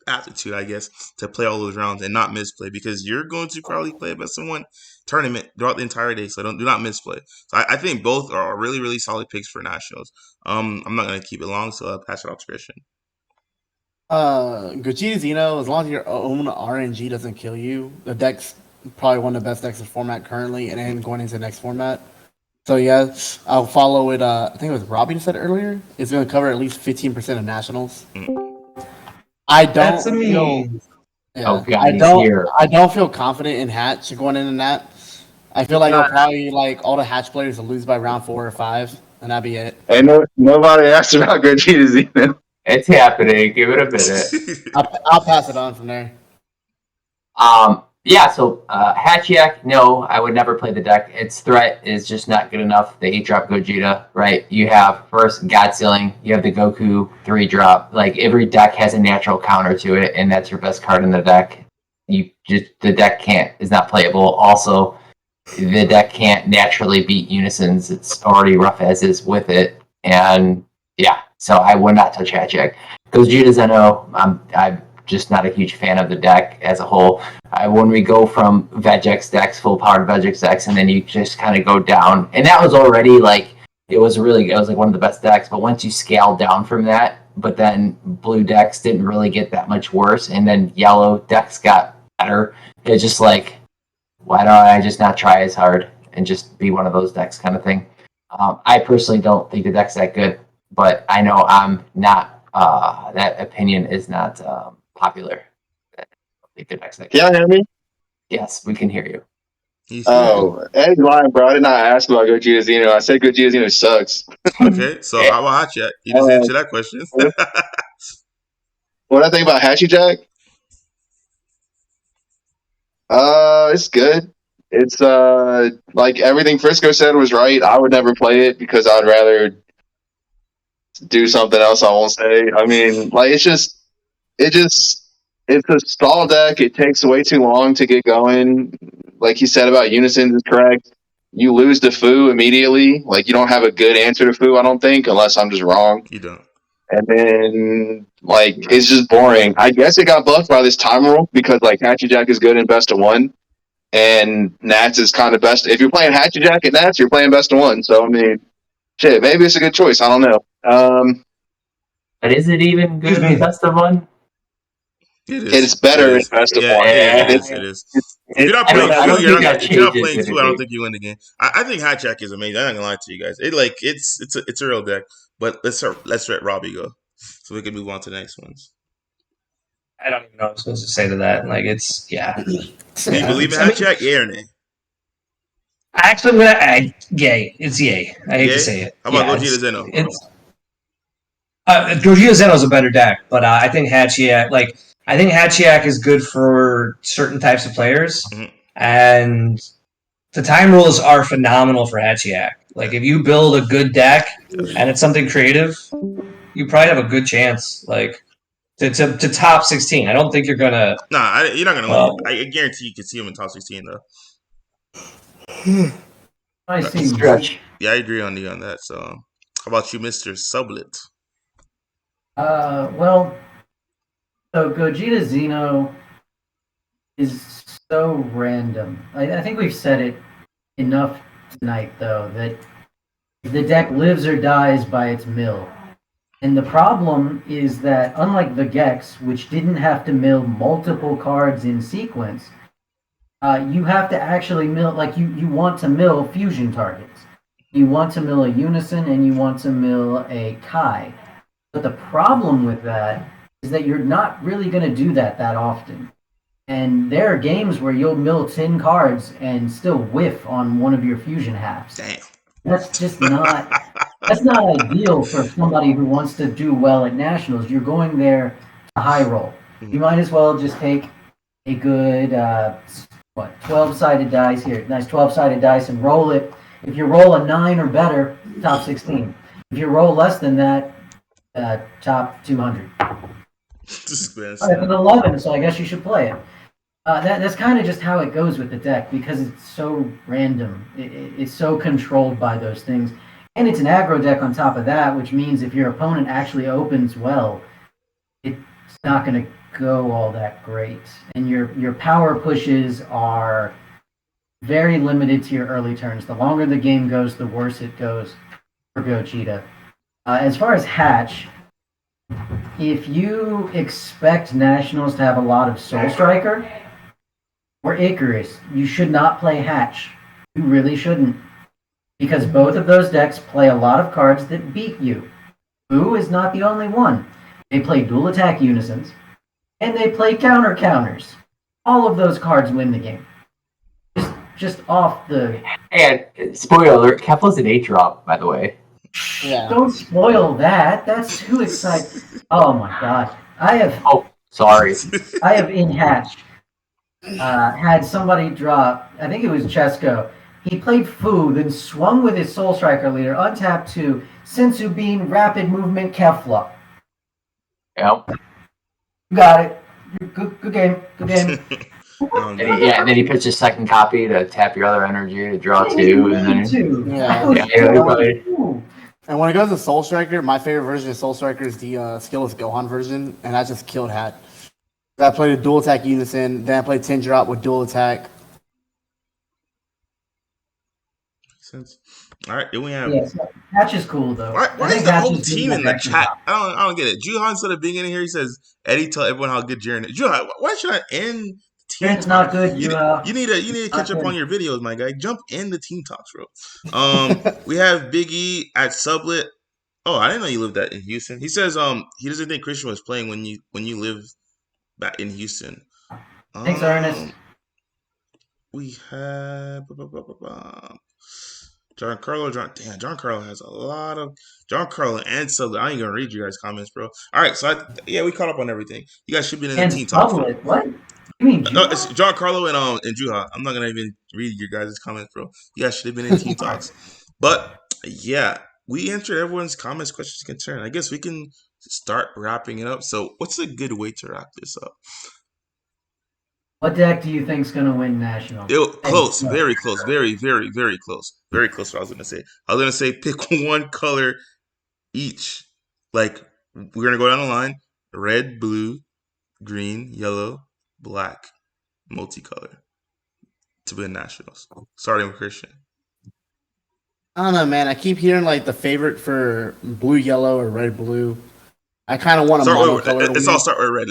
aptitude, I guess, to play all those rounds and not misplay, because you're going to probably play a best of one tournament throughout the entire day, so do not misplay. So I think both are really, really solid picks for Nationals. I'm not going to keep it long, so I'll pass it off to Christian.
Gogeta Zeno, as long as your own RNG doesn't kill you, the deck's probably one of the best decks in the format currently, and then going into the next format. So yeah, I'll follow it. I think it was Robbie said earlier. It's going to cover at least 15% of Nationals. I don't feel. Yeah, I don't feel confident in Hatch going into that. I feel like I'll probably all the Hatch players will lose by round 4 or 5, and that'd be it.
Hey, nobody asked about Gogeta Zeno.
It's happening. Give it a minute.
I'll pass it on from there.
Yeah, so Hatchiak, no, I would never play the deck. Its threat is just not good enough. The 8-drop Gogeta, right? You have first God Sealing, you have the Goku 3-drop. Like every deck has a natural counter to it, and that's your best card in the deck. The deck is not playable. Also, the deck can't naturally beat Unisons. It's already rough as is with it. And yeah, So I would not touch Hatchak. Gogeta Zeno, I'm just not a huge fan of the deck as a whole. When we go from Vegex decks, full powered Vegex decks, and then you just kind of go down, and that was already like it was like one of the best decks. But once you scale down from that, but then blue decks didn't really get that much worse, and then yellow decks got better. It's just like, why don't I just not try as hard and just be one of those decks kind of thing? I personally don't think the deck's that good, but I know I'm not. That opinion is not popular. I don't think the deck's that good.
Can you hear me?
Yes, we can hear you.
Oh, Eddie's lying, bro. I did not ask about Gogeta Zeno. I said Gogeta Zeno sucks.
Okay, so how about Hatchak? You just answered that question.
What I think about Hatchak? It's good. It's like everything Frisco said was right. I would never play it because I'd rather do something else. I won't say. I mean, like it's a stall deck. It takes way too long to get going. Like he said about Unison is correct. You lose to Fu immediately. Like you don't have a good answer to Fu, I don't think, unless I'm just wrong.
You don't.
And then like it's just boring. I guess it got buffed by this time rule because like Hatchak is good in best of one, and Nats is kind of best. If you're playing Hatchak and Nats, you're playing best of one. So I mean, shit, maybe it's a good choice. I don't know.
But is it even good in best of one?
It is.
It's better in best of one.
It is. If you're not playing two, I don't think you win the game. I think Hatchak is amazing. I'm not gonna lie to you guys. It's a real deck. But let's let Robbie go, so we can move on to the next ones.
I don't even know what I'm supposed to say to that. Like it's yeah.
Do you believe in Hatchak? Yay or nay?
Actually, yay. It's yay. I hate to say it.
How about Gogeta Zeno?
Gogeta Zeno is a better deck, but I think Hatchiak is good for certain types of players, and the time rules are phenomenal for Hatchiak. Like if you build a good deck and it's something creative, you probably have a good chance. Like to top 16. I don't think you're gonna.
Nah, you're not gonna win. I guarantee you can see him in top 16 though.
I see.
Stretch.
Yeah, I agree on that. So, how about you, Mr. Sublett?
Well, so Gogeta Zeno is so random. I think we've said it enough tonight, though, that the deck lives or dies by its mill. And the problem is that, unlike the Gex, which didn't have to mill multiple cards in sequence, you have to actually mill, like you want to mill fusion targets. You want to mill a Unison and you want to mill a Kai. But the problem with that is that you're not really going to do that often. And there are games where you'll mill 10 cards and still whiff on one of your fusion halves.
Damn.
That's just not ideal for somebody who wants to do well at nationals. You're going there to high roll. You might as well just take a good 12-sided dice here. Nice 12-sided dice and roll it. If you roll a 9 or better, top 16. If you roll less than that, top 200. It's an 11, so I guess you should play it. That's kind of just how it goes with the deck because it's so random. It's so controlled by those things. And it's an aggro deck on top of that, which means if your opponent actually opens well, it's not going to go all that great. And your power pushes are very limited to your early turns. The longer the game goes, the worse it goes for Gogeta. As far as Hatch, if you expect Nationals to have a lot of Soul Striker or Icarus, you should not play Hatch. You really shouldn't. Because both of those decks play a lot of cards that beat you. Boo is not the only one. They play dual attack unisons, and they play counters. All of those cards win the game. Just off the...
And spoiler alert, Kefla's an 8-drop, by the way.
Yeah.
Don't spoil that. That's too exciting. Oh my god.
Oh, sorry.
I have in Hatch had somebody drop, I think it was Chesko. He played Fu, then swung with his Soul Striker leader, untapped to Sensu Bean, Rapid Movement, Kefla.
Yep.
Got it. Good game.
And then he pitched his second copy to tap your other energy to draw 2. And then,
And when it goes to Soul Striker, my favorite version of Soul Striker is the Skillless Gohan version, and I just killed Hat. I played a dual attack unison, then I played 10 drop with dual attack.
Makes sense. All right, then we have.
Yeah, so Hatch is cool though.
Why is the whole team in the chat? I don't get it. Juhan instead of being in here, he says, "Eddie, tell everyone how good Jiren is." Juhan, why should I end?
Jiren's not good.
You need to catch up on your videos, my guy. Jump in the team talks, bro. We have Big E at Sublett. Oh, I didn't know you lived in Houston. He says he doesn't think Christian was playing when you live back in Houston.
Thanks, Ernest.
We have Giancarlo has a lot of Giancarlo and Sublett. I ain't gonna read you guys' comments, bro. All right, so we caught up on everything. You guys should be in the team talk.
What? You mean
no? It's Giancarlo and Juha. I'm not gonna even read your guys' comments, bro. You guys should have been in team talks. But yeah, we answered everyone's comments, questions, concerns. I guess we can start wrapping it up. So, what's a good way to wrap this up?
What deck do you think's gonna win national?
Close, very close, very, very, very close, very close. What I was gonna say. I was gonna say pick one color each. Like we're gonna go down the line: red, blue, green, yellow, black, multicolor to win nationals. Starting with Christian.
I don't know, man. I keep hearing like the favorite for blue, yellow, or red, blue. I kind of want a monocolor.
Let's all start with red.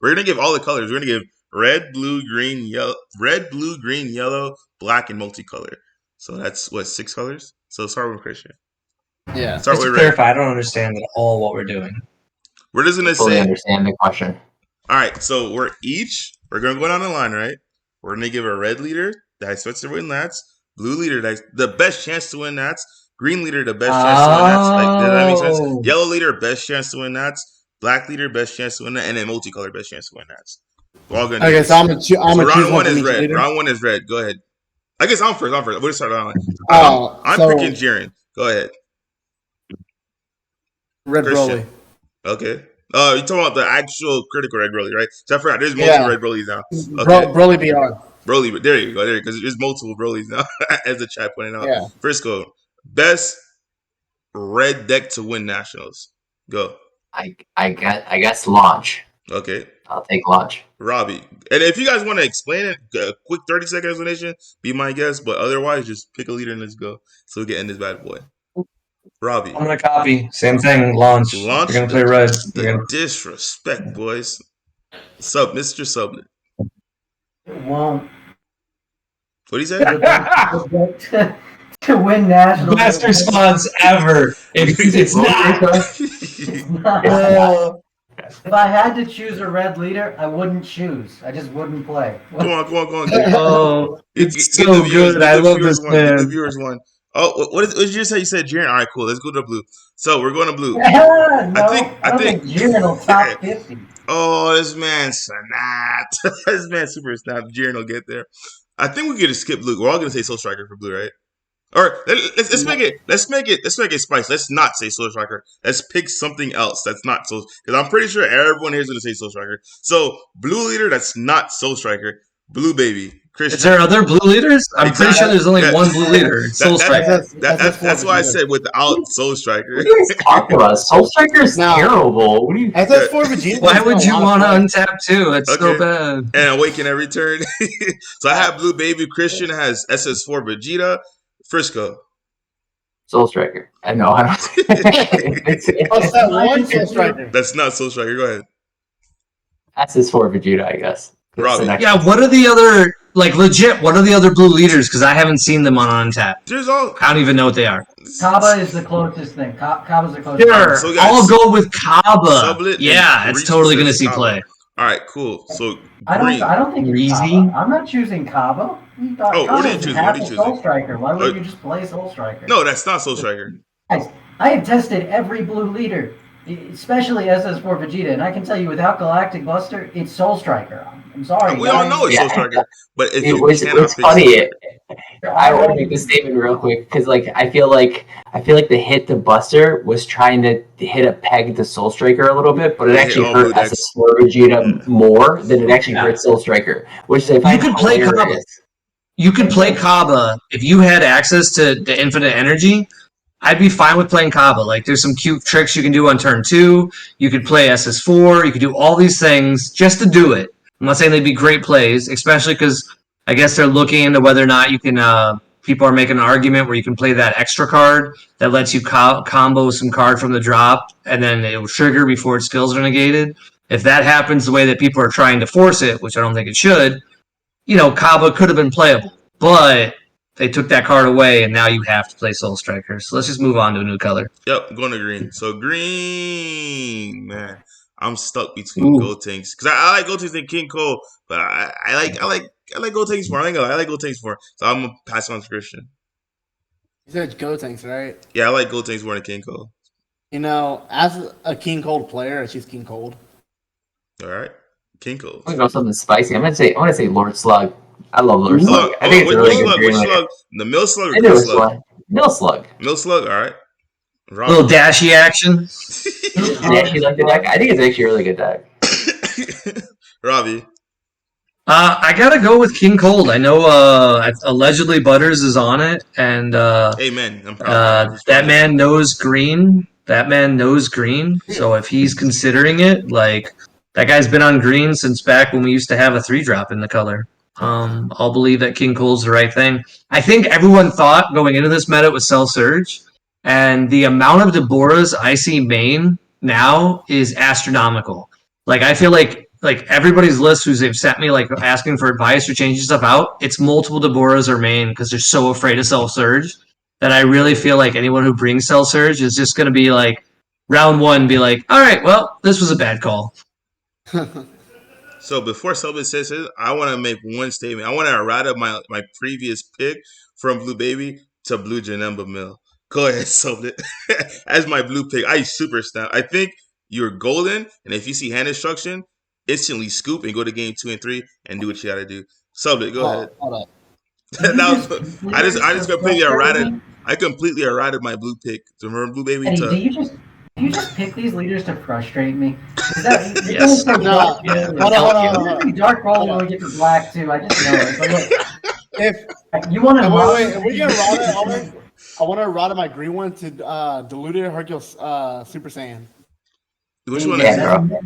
We're gonna give all the colors. We're gonna give red, blue, green, yellow, black, and multicolor. So that's what 6 colors. So start with Christian.
Yeah.
Start with clarify. I don't understand at all what we're doing.
We're just gonna
Fully
say.
Understand the question.
All right. So we're gonna go down the line, right? We're gonna give a red leader that expects to win Nats, blue leader that's the best chance to win Nats, green leader the best chance to win Nats. Like, does that make sense? Yellow leader best chance to win Nats, black leader best chance to win that, and then multicolor best chance to win Nats. We're all gonna.
Okay, so I'm gonna choose.
Round one is red. Round one is red. Go ahead. I guess I'm first. We'll start on. I'm picking Jiren. Go ahead.
Red Broly.
Okay. You're talking about the actual critical red Broly, right? So I forgot. There's multiple red Brolys now. Okay.
Broly BR.
Broly, there you go. Because there's multiple Brolys now, as the chat pointed out. Yeah. Frisco, best red deck to win nationals. Go.
I guess launch.
Okay.
I'll take launch.
Robbie. And if you guys want to explain it, a quick 30-second explanation, be my guest. But otherwise, just pick a leader and let's go. So we can end this bad boy. Robbie.
I'm going to copy. Same thing. Launch. We're going to play red.
The disrespect, boys. Mr. Sublett.
It won't.
What do you say?
To win national.
Best response ever. It's not.
If I had to choose a red leader, I wouldn't choose. I just wouldn't play.
Go on.
Oh, it's so good. I love this man.
The viewers won. Oh, what did you just say? You said Jiren. All right, cool. Let's go to blue. So we're going to blue.
I think Jiren will top 50.
Oh, this man snapped. This man super snapped. Jiren will get there. I think we could just skip blue. We're all gonna say Soul Striker for blue, right? Or let's make it spice. Let's not say Soul Striker. Let's pick something else that's not Soul. Because I'm pretty sure everyone here is gonna say Soul Striker. So blue leader that's not Soul Striker. Blue baby. Christian.
Is there other blue leaders? I'm pretty sure there's only one blue leader. Soul Striker.
That's why I said without Soul Striker.
What are you talking about? Soul Striker is terrible. What do you?
Vegeta.
Why would you want to untap too? It's so bad.
And awaken every turn. So I have blue baby. Christian has SS4 Vegeta. Frisco.
Soul Striker. I know. I don't.
What's that one Soul Striker?
That's not Soul Striker. Go ahead.
SS4 Vegeta, I guess.
Robbie.
Yeah, what are the other, legit, what are the other blue leaders? Because I haven't seen them on Untap. I don't even know what they are.
Kaba is the closest thing. Kaba's the closest
thing. Sure, I'll go with Kaba. Yeah, it's totally going to see play.
All right, cool. So,
I don't think it's Kaba. I'm not choosing Kaba.
What are you choosing?
Soul Striker. Why would you just play Soul Striker?
No, that's not Soul Striker.
Guys, I have tested every blue leader, especially SS4 Vegeta, and I can tell you without Galactic Buster, it's Soul Striker. I'm sorry.
We all know it's Soul Striker, but
it's funny. I want to make this statement real quick because, I feel like the hit to Buster was trying to hit a peg to Soul Striker a little bit, but it actually hurt SS4 Vegeta more than it actually hurt Soul Striker, which I find hilarious.
You could play Kaba if you had access to the infinite energy. I'd be fine with playing Kaba. Like, there's some cute tricks you can do on turn 2. You could play SS4. You could do all these things just to do it. I'm not saying they'd be great plays, especially because I guess they're looking into whether or not you can. People are making an argument where you can play that extra card that lets you combo some card from the drop, and then it will trigger before its skills are negated. If that happens the way that people are trying to force it, which I don't think it should, Kaba could have been playable. But they took that card away, and now you have to play Soul Striker. So let's just move on to a new color.
Yep, going to green. So green, man. I'm stuck between Gotenks because I like Gotenks and King Cole, but I like Gotenks more. I like Gotenks more. So I'm gonna pass on to Christian.
You said Gotenks, right?
Yeah, I like Gotenks more than King Cole.
As a King Cold player, I choose King Cold.
All right, King Cole.
I'm gonna go something spicy. I'm gonna say Lord Slug. I love Lord Slug. I think it's a really good green.
Slug? The Mill Slug or Mill Slug?
Mill Slug.
Mill Slug. All right.
Robbie. Little dashy action.
Dashy like the deck. I think it's actually a really good deck.
Robbie.
I gotta go with King Cold. I know allegedly Butters is on it, and
amen. I'm proud
that man knows green. That man knows green. So if he's considering it, like, that guy's been on green since back when we used to have a 3-drop in the color. I'll believe that King Cold's the right thing. I think everyone thought going into this meta was Cell Surge, and the amount of Deborahs I see main now is astronomical. Like, I feel like everybody's list who's they've sent me, like, asking for advice or changing stuff out, it's multiple Deborahs are main because they're so afraid of Cell Surge that I really feel like anyone who brings Cell Surge is just going to be like, round 1, be like, all right, well, this was a bad call.
So before Sublett says it, I want to make one statement. I want to errata my previous pick from Blue Baby to Blue Janemba Mill. Go ahead, Sublett. As my blue pick, I super snap. I think you're golden, and if you see hand instruction, instantly scoop and go to game 2 and 3 and do what you got to do. Sublett, go ahead.
Hold up.
I just completely errated. I completely errated my blue pick. So remember Blue Baby?
Eddie, do you just pick these leaders to frustrate me?
Yes.
Hold on.
Dark Ball when we get to black too. I just know it. But look,
if
you want to,
wait, if we get errata, I want to errata my green one to Diluted Hercules Super Saiyan.
Which one
is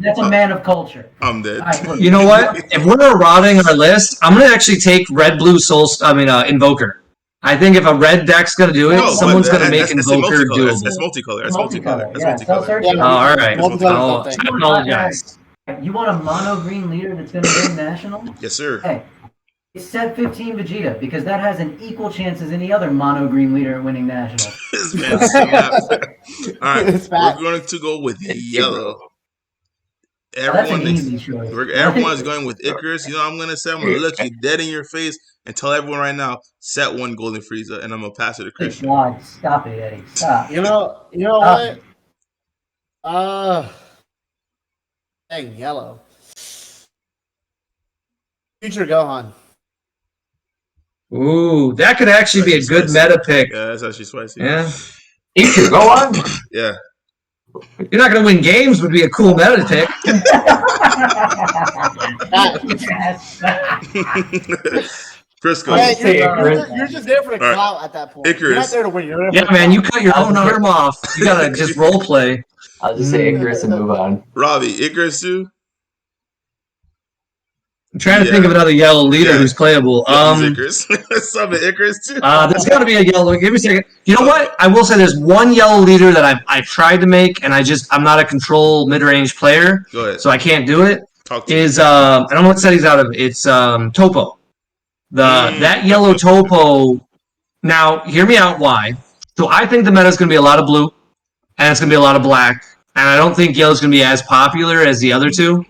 that's a man of culture.
I'm dead.
Right,
you know what? If we're errating our list, I'm gonna actually take red, blue, Invoker. I think if a red deck's gonna do it, someone's gonna make Invoker doable.
That's multicolor.
All right. I apologize.
You want a mono green leader that's gonna win national?
Yes, sir.
Hey, it's set 15 Vegeta because that has an equal chance as any other mono green leader at winning national.
All right, we're going to go with yellow. Everyone's going with Icarus. You know what I'm going to say? I'm going to look you dead in your face and tell everyone right now, set 1 Golden Frieza, and I'm going to pass it to Christian.
God, stop it, Eddie. Stop.
You know what? Dang, yellow. Future Gohan.
Ooh, that could actually be a good meta pick.
Yeah, that's actually spicy.
Yeah.
Future Gohan?
Yeah.
You're not going to win games would be a cool meta pick.
Frisco.
You're just there for the clout at that point.
Icarus.
You're not there to win.
Yeah, man, you cut your own arm off. You got to just role play.
I'll just say Icarus and move on.
Robbie, Icarus too?
I'm trying to think of another yellow leader who's playable.
Icarus. Icarus too.
There's got to be a yellow. Give me a second. You know what? I will say there's one yellow leader that I've tried to make, and I'm not a control mid-range player,
Go ahead.
so I can't do it.
Talk to
is I don't know what set he's out of. It's Topo. That yellow Topo. Now, hear me out. Why? So I think the meta is going to be a lot of blue, and it's going to be a lot of black, and I don't think yellow is going to be as popular as the other two.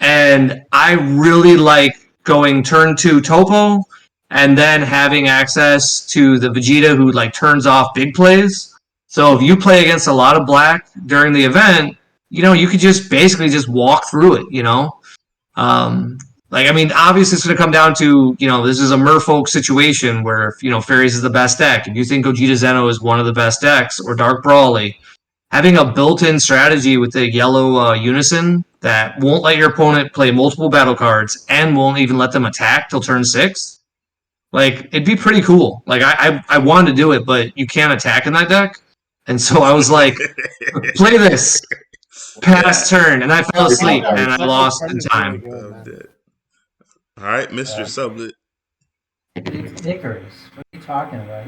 And I really like going turn 2 Topo and then having access to the Vegeta who like turns off big plays. So if you play against a lot of black during the event, you could just basically just walk through it, obviously it's going to come down to, this is a merfolk situation where, Fairies is the best deck. If you think Gogeta Zeno is one of the best decks or Dark Brawly, having a built-in strategy with the yellow Unison that won't let your opponent play multiple battle cards and won't even let them attack till turn 6, it'd be pretty cool. I wanted to do it, but you can't attack in that deck. And so I was like, play this. Pass turn. And I fell asleep and I lost in time.
All right, Mr. Sublett.
It's Icarus. What are you talking about?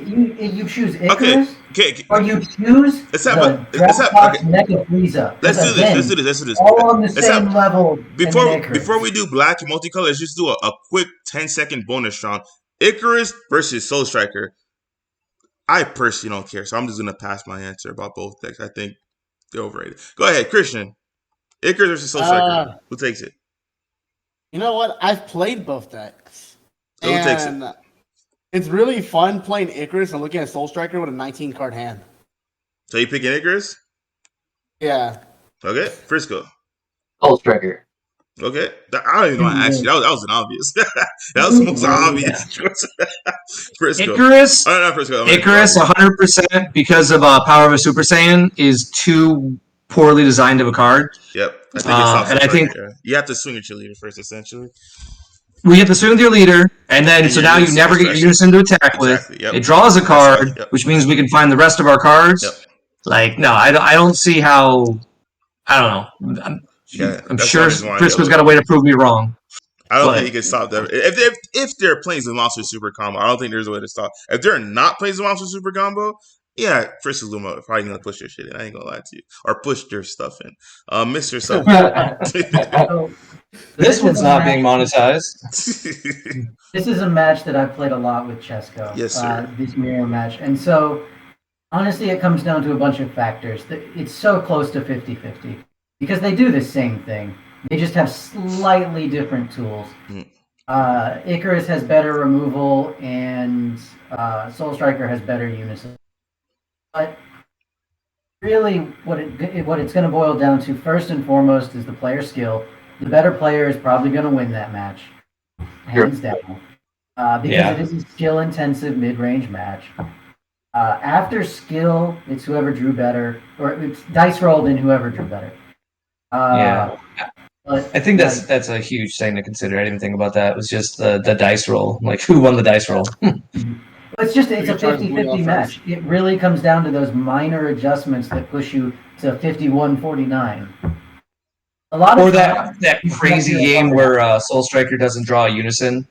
You choose Icarus?
Okay.
Or you choose
let's have
Mecha Frieza.
Let's do this.
All on the same level.
Before we do black and multicolor, let's just do a quick 10-second bonus round. Icarus versus Soul Striker. I personally don't care, so I'm just gonna pass my answer about both decks. I think they're overrated. Go ahead, Christian. Icarus versus Soul Striker. Who takes it?
You know what? I've played both decks.
So who takes it?
It's really fun playing Icarus and looking at Soul Striker with a 19-card hand.
So you picking Icarus?
Yeah.
Okay, Frisco.
Soul Striker.
Okay, I don't even know. Actually, that was an obvious. That was the most obvious choice. Frisco.
Icarus.
Oh, not Frisco.
Icarus, 100% because of Power of a Super Saiyan is too poorly designed of a card.
Yep,
I think
you have to swing at your leader first, essentially.
We have to swing with your leader, and then so now you never get your unison to attack with. Yep. It draws a card, which means we can find the rest of our cards.
Yep.
Like, no, I don't see how. I don't know. I'm sure Frisco's got a way to prove me wrong.
I don't think he can stop them. If they're playing the Monster Super Combo, I don't think there's a way to stop. If they're not playing the Monster Super Combo, yeah, Frisco's probably gonna push your shit in. I ain't gonna lie to you, or push their stuff in. Mr. Sublett.
This one's not being monetized.
This is a match that I've played a lot with Chesco.
Yes, sir.
This mirror match. And so, honestly, it comes down to a bunch of factors. It's so close to 50-50 because they do the same thing. They just have slightly different tools. Icarus has better removal and Soul Striker has better unison. But really, what it's going to boil down to first and foremost is the player skill. The better player is probably going to win that match, hands down, because it is a skill-intensive mid-range match. After skill, it's whoever drew better, or it's dice rolled and whoever drew better.
But, I think that's a huge thing to consider. I didn't even think about that. It was just the dice roll, like who won the dice roll.
It's a 50-50 match. It really comes down to those minor adjustments that push you to 51-49. A lot of
that crazy game where Soul Striker doesn't draw a unison,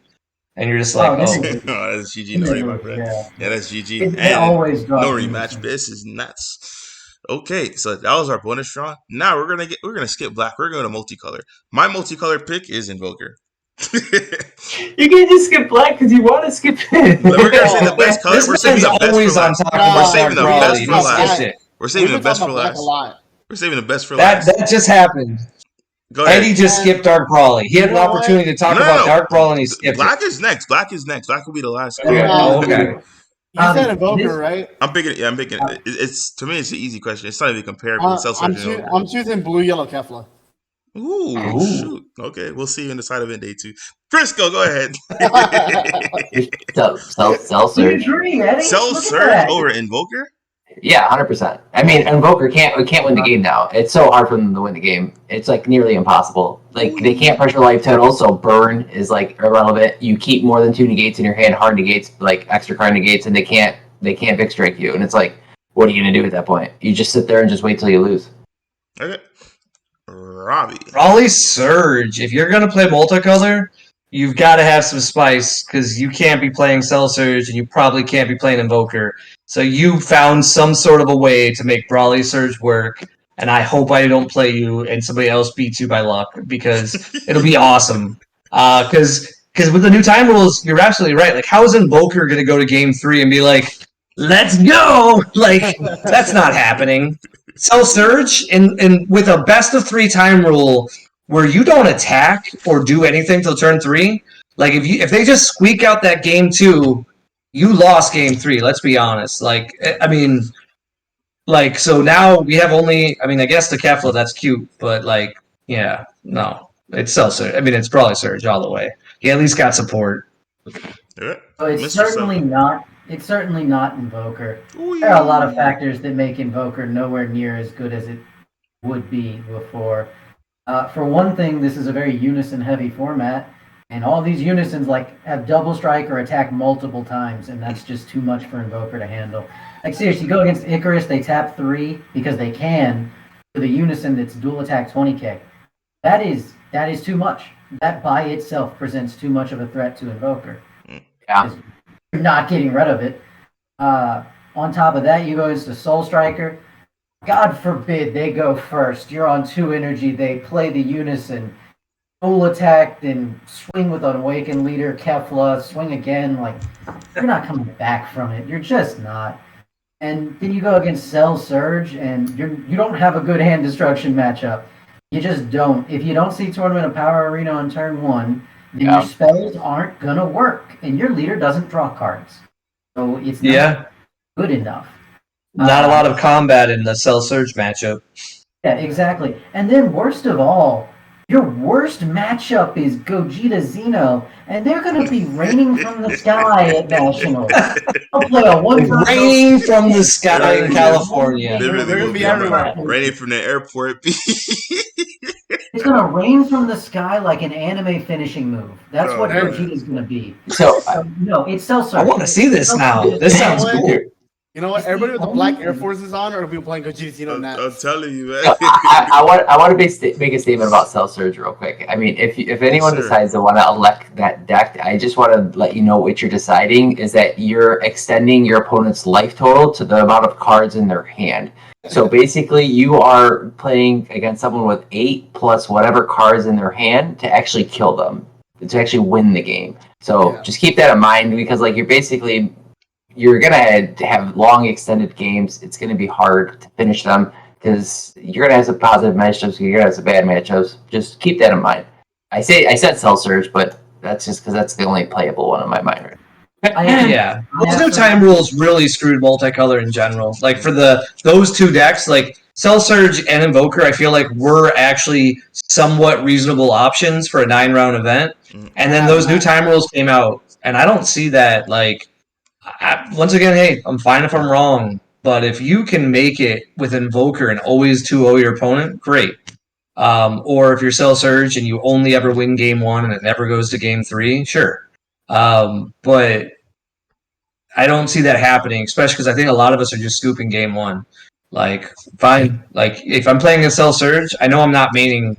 and you're just like,
that's GG, my friend. Yeah, that's GG.
It always draws
no rematch. This is nuts. Okay, so that was our bonus round. Now we're gonna skip black. We're going to multicolor. My multicolor pick is Invoker.
You can just skip black because you want to skip it.
We're gonna say the best color. We're saving the best for last. We're saving the best for last. We're saving the best for last. We're saving the best for last.
That just happened.
Go ahead.
Eddie just skipped Dark Brawly. He had an opportunity to talk about Dark Brawly and he skipped
Black is next. Black will be the last.
Okay.
You said Invoker, right?
I'm picking. Yeah, I'm picking. It's to me, it's an easy question. It's not even comparable.
I'm choosing blue, yellow Kefla.
Ooh, shoot. Okay, we'll see you in the side event day 2. Frisco, go ahead.
Cell Surge.
Cell Surge over Invoker?
Yeah, 100%. I mean, Invoker can't win the game now. It's so hard for them to win the game. It's like nearly impossible. Like they can't pressure life total, so burn is like irrelevant. You keep more than 2 negates in your hand, hard negates, like extra card negates, and they can't Vic strike you. And it's like, what are you gonna do at that point? You just sit there and just wait till you lose.
Okay. Robbie.
Brawly Surge. If you're gonna play multicolor, you've got to have some spice because you can't be playing Cell Surge and you probably can't be playing Invoker. So you found some sort of a way to make Brawly Surge work, and I hope I don't play you and somebody else beats you by luck because it'll be awesome. Because with the new time rules, you're absolutely right. Like, how is Invoker going to go to Game 3 and be like, let's go? Like, that's not happening. Cell Surge in with a best of 3 time rule where you don't attack or do anything till turn 3. Like, if they just squeak out that Game 2. You lost Game 3, let's be honest. Like, I mean, like, so now we have only, I mean, I guess the Kefla, that's cute, but, like, yeah, no. It's Cell Surge. I mean, it's Brawly Surge all the way. He at least got support.
Yeah.
So it's certainly not Invoker. There are a lot of factors that make Invoker nowhere near as good as it would be before. For one thing, this is a very unison-heavy format, And all these unisons like have double strike or attack multiple times, and that's just too much for Invoker to handle. Like seriously, go against Icarus, they tap 3 because they can with a unison that's dual attack 20k. That is too much. That by itself presents too much of a threat to Invoker.
Yeah.
You're not getting rid of it. On top of that, you go into Soul Striker. God forbid they go first. You're on 2 energy. They play the unison. Full attack, then swing with an Awakened Leader, Kefla, swing again. Like, you're not coming back from it. You're just not. And then you go against Cell Surge, and you don't have a good hand destruction matchup. You just don't. If you don't see Tournament of Power Arena on turn 1, then your spells aren't going to work, and your leader doesn't draw cards. So it's not good enough.
Not a lot of combat in the Cell Surge matchup.
Yeah, exactly. And then worst of all, your worst matchup is Gogeta Zeno, and they're going to be raining from the sky at Nationals. I'll play a one.
Raining from the sky in California.
They really will be everywhere. Raining from the airport.
It's going to rain from the sky like an anime finishing move. That's what Gogeta's going to be.
So
no, it's Cell Surge.
I want to see this now. This sounds cool.
You know what? Everybody with the black Air Forces on, or people playing Gogeta Zeno Nats?
I'm telling you, man.
I want to make a statement about Cell Surge real quick. I mean, if anyone decides to want to elect that deck, I just want to let you know what you're deciding is that you're extending your opponent's life total to the amount of cards in their hand. So basically, you are playing against someone with 8 plus whatever cards in their hand to actually kill them, to actually win the game. So just keep that in mind because, like, you're going to have long extended games. It's going to be hard to finish them because you're going to have some positive matchups. You're going to have some bad matchups. Just keep that in mind. I said Cell Surge, but that's just because that's the only playable one in my mind right now.
Yeah. Those new time rules really screwed multicolor in general. Like for those 2 decks, like Cell Surge and Invoker, I feel like were actually somewhat reasonable options for a 9-round event. And then those new time rules came out, and I don't see that like once again, hey, I'm fine if I'm wrong, but if you can make it with Invoker and always 2-0 your opponent, great. Or if you're Cell Surge and you only ever win game 1 and it never goes to game 3, sure. But I don't see that happening, especially because I think a lot of us are just scooping game 1. Like, fine. Like, if I'm playing a Cell Surge, I know I'm not maining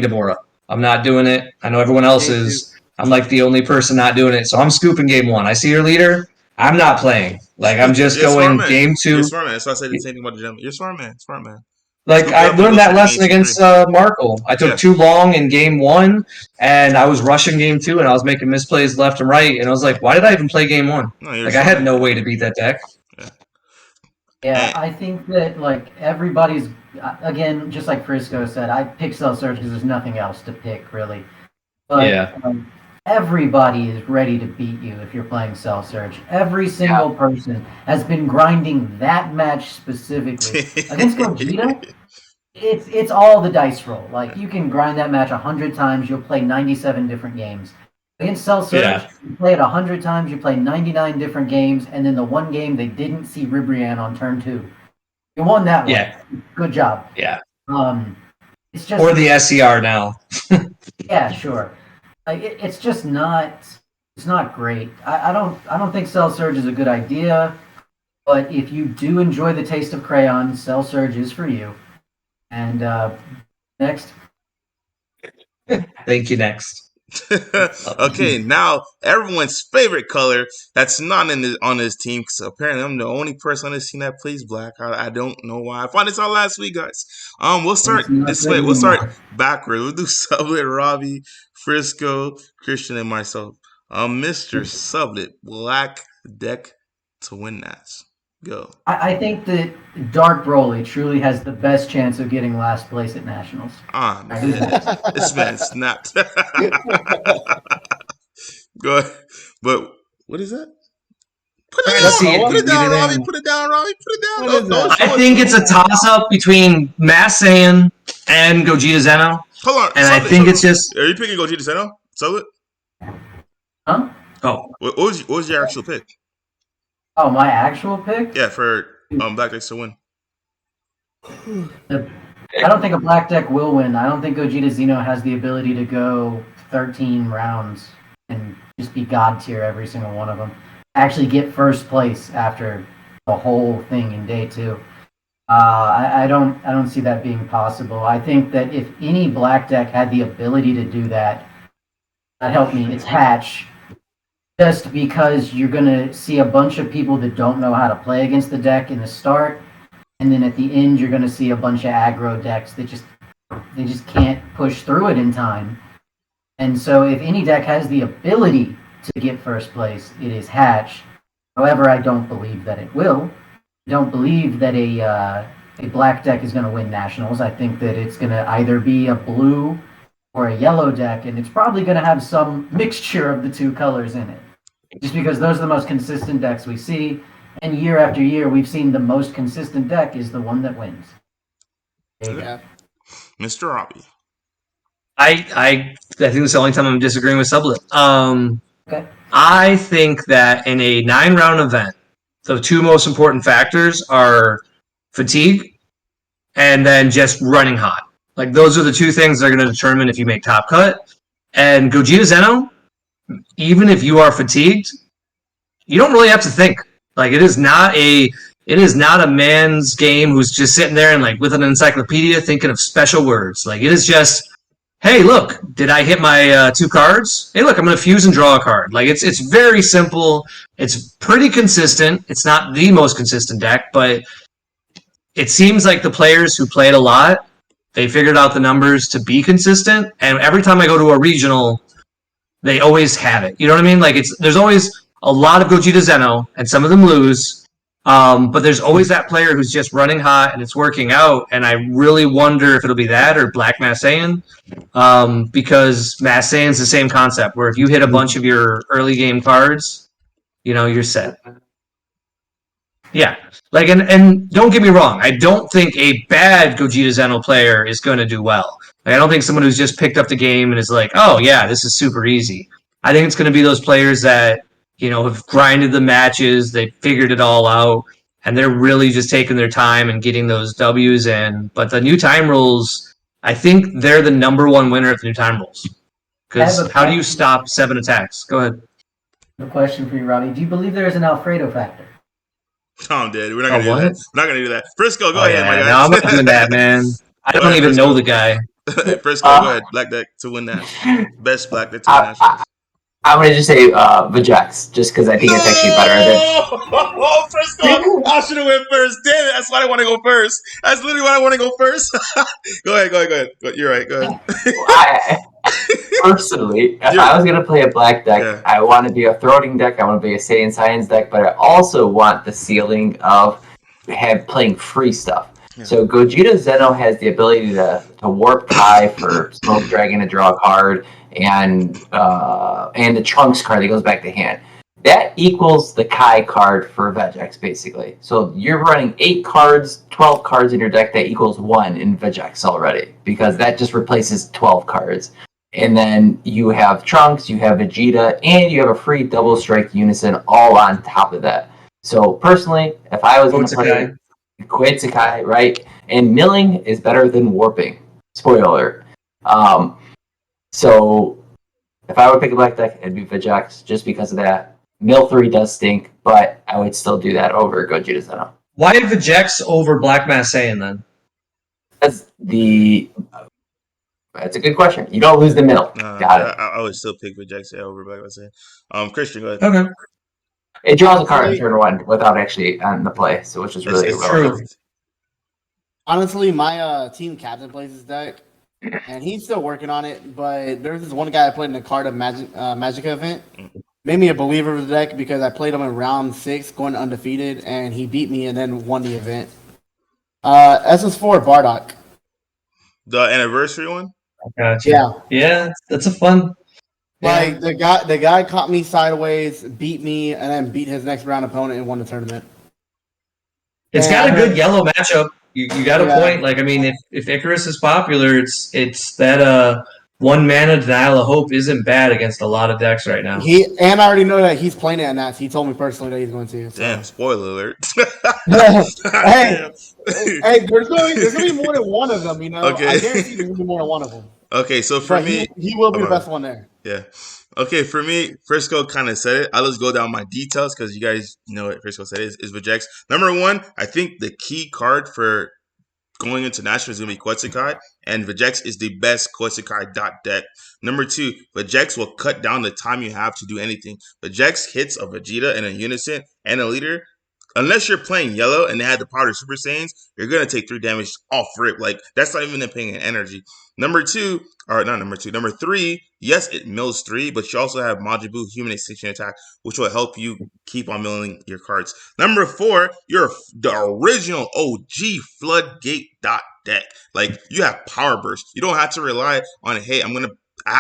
Deborah. I'm not doing it. I know everyone else is. I'm like the only person not doing it, so I'm scooping game 1. I see your leader. I'm not playing. Like, I'm just going game 2.
You're smart, man. That's why I said the same thing about the gentleman. You're smart, man. Smart, man.
Like, I learned that lesson against Markle. I took too long in game 1, and I was rushing game 2, and I was making misplays left and right, and I was like, why did I even play game 1?
No,
like, I had no way to beat that deck.
Yeah, I think that, like, everybody's, again, just like Frisco said, I picked Cell Surge because there's nothing else to pick, really. But, everybody is ready to beat you if you're playing Cell Surge. Every single person has been grinding that match specifically. Against Gogeta, it's all the dice roll. Like, you can grind that match 100 times, you'll play 97 different games. Against Cell Surge, you play it 100 times, you play 99 different games, and then the one game they didn't see Ribrianne on turn 2. You won that one.
Yeah.
Good job.
Yeah.
It's just,
or the SCR now.
Yeah, sure. Like, it's just not. It's not great. I don't think Cell Surge is a good idea. But if you do enjoy the taste of crayon, Cell Surge is for you. And next.
Thank you. Next.
Okay, now everyone's favorite color that's not on this team, because apparently I'm the only person on this team that plays black. I don't know why. I found this out last week, guys. We'll start this way. We'll start backwards. We'll do Sublett, Robbie, Frisco, Christian, and myself. Mr. Sublett, black deck to win that. Go.
I think that Dark Broly truly has the best chance of getting last place at Nationals.
Man. This man snapped. Go ahead. But what is that? Put it down, Robbie. Put it down, Robbie. Put it down.
I think it's a toss-up between Mass Saiyan and Gogeta Zeno.
Hold on.
And I think it's just...
Are you picking Gogeta Zeno? Sublett?
Huh?
Oh.
What was your actual pick?
Oh, my actual pick?
Yeah, for black decks to win.
I don't think a black deck will win. I don't think Gogeta Zeno has the ability to go 13 rounds and just be god tier every single one of them. Actually get first place after the whole thing in day 2. I don't see that being possible. I think that if any black deck had the ability to do that, that helped me. It's Hatch. Just because you're gonna see a bunch of people that don't know how to play against the deck in the start, and then at the end you're gonna see a bunch of aggro decks that they just can't push through it in time. And so if any deck has the ability to get first place, it is Hatch. However, I don't believe that it will. I don't believe that a black deck is going to win nationals. I think that it's going to either be a blue or a yellow deck, and it's probably going to have some mixture of the two colors in it. Just because those are the most consistent decks we see, and year after year we've seen the most consistent deck is the one that wins.
Yeah. Mr. Robbie.
I think this is the only time I'm disagreeing with Sublett.
Okay.
I think that in a 9-round event, the two most important factors are fatigue and then just running hot. Like, those are the two things that are going to determine if you make top cut. And Gogeta Zeno, even if you are fatigued, you don't really have to think. Like, it is not a man's game who's just sitting there and, like, with an encyclopedia thinking of special words. Like, it is just, hey, look, did I hit my 2 cards? Hey, look, I'm going to fuse and draw a card. Like, it's very simple. It's pretty consistent. It's not the most consistent deck, but it seems like the players who play it a lot, they figured out the numbers to be consistent. And every time I go to a regional, they always have it. You know what I mean? Like, there's always a lot of Gogeta Zeno, and some of them lose. But there's always that player who's just running hot and it's working out. And I really wonder if it'll be that or Black Massayan. Because Massayan's the same concept, where if you hit a bunch of your early game cards, you know, you're set. Yeah. Like, and don't get me wrong, I don't think a bad Gogeta Zeno player is going to do well. Like, I don't think someone who's just picked up the game and is like, oh yeah, this is super easy. I think it's going to be those players that, you know, have grinded the matches, they figured it all out, and they're really just taking their time and getting those W's in. But the new time rules, I think they're the number one winner of the new time rules. Because how do you stop 7 attacks? Go ahead.
I have a question for you, Robbie. Do you believe there is an Alfredo factor?
I'm dead. We're not gonna do that. We're not gonna do that. Frisco, go ahead, my guy.
No, I'm not doing that, man. I don't even know the guy.
Frisco, go ahead. Black deck to win that. Best black deck to win that.
I'm going to just say Vajax, just because I think it's actually better than...
Oh, Frisco! I should have went first. Damn it, that's why I want to go first. That's literally why I want to go first. Go ahead. You're right, go ahead.
Personally, if I was going to play a black deck, I want to be a throating deck, I want to be a Saiyan Science deck, but I also want the ceiling of playing free stuff. Yeah. So Gogeta Zeno has the ability to warp Kai for Smoke Dragon to draw a card, and the Trunks card that goes back to hand. That equals the Kai card for Vegex, basically. So you're running 8 cards, 12 cards in your deck, that equals 1 in Vegex already, because that just replaces 12 cards. And then you have Trunks, you have Vegeta, and you have a free double strike unison all on top of that. So personally, if I was going to play Koetsukai, right? And milling is better than warping. Spoiler alert. So if I would pick a black deck, it'd be Vegex just because of that. Mill 3 does stink, but I would still do that over Gogeta Zeno.
Why Vegex over Black Massayan then?
That's a good question. You don't lose the mill. Got it.
I would still pick Vegex over Black Massayan. Christian, go ahead.
Okay.
It draws a card in turn 1 without actually on the play, so which is really
true.
Honestly, my team captain plays this deck, and he's still working on it. But there's this one guy I played in the card of Magica event. Made me a believer of the deck because I played him in round 6, going undefeated, and he beat me and then won the event. SS4 Bardock.
The anniversary one?
Gotcha. Yeah, that's a fun.
Like the guy caught me sideways, beat me, and then beat his next round opponent and won the tournament.
It's got a good yellow matchup. You got a point. Like, I mean, if Icarus is popular, it's that 1 mana Denial of Hope isn't bad against a lot of decks right now.
I already know that he's playing it at Nats. He told me personally that he's going to. So.
Damn, spoiler alert.
hey, there's gonna be more than one of them, you know. Okay. I guarantee there's gonna be more than one of them.
Okay, so for
But
me,
he will be the best one there.
Yeah. Okay, for me, Frisco kind of said it. I'll just go down my details because you guys know what Frisco said is Vajex. Number one, I think the key card for going international is going to be Quetzalcoatl, and Vajex is the best Quetzalcoatl dot deck. Number two, Vajex will cut down the time you have to do anything. Vajex hits a Vegeta and a Unison and a leader. Unless you're playing yellow and they had the power of Super Saiyans, you're going to take 3 damage off rip. Like, that's not even paying an energy. Number three, yes, it mills 3, but you also have Majibu Human Extinction Attack, which will help you keep on milling your cards. Number 4, you're the original OG Floodgate dot deck. Like, you have Power Burst. You don't have to rely on, hey, I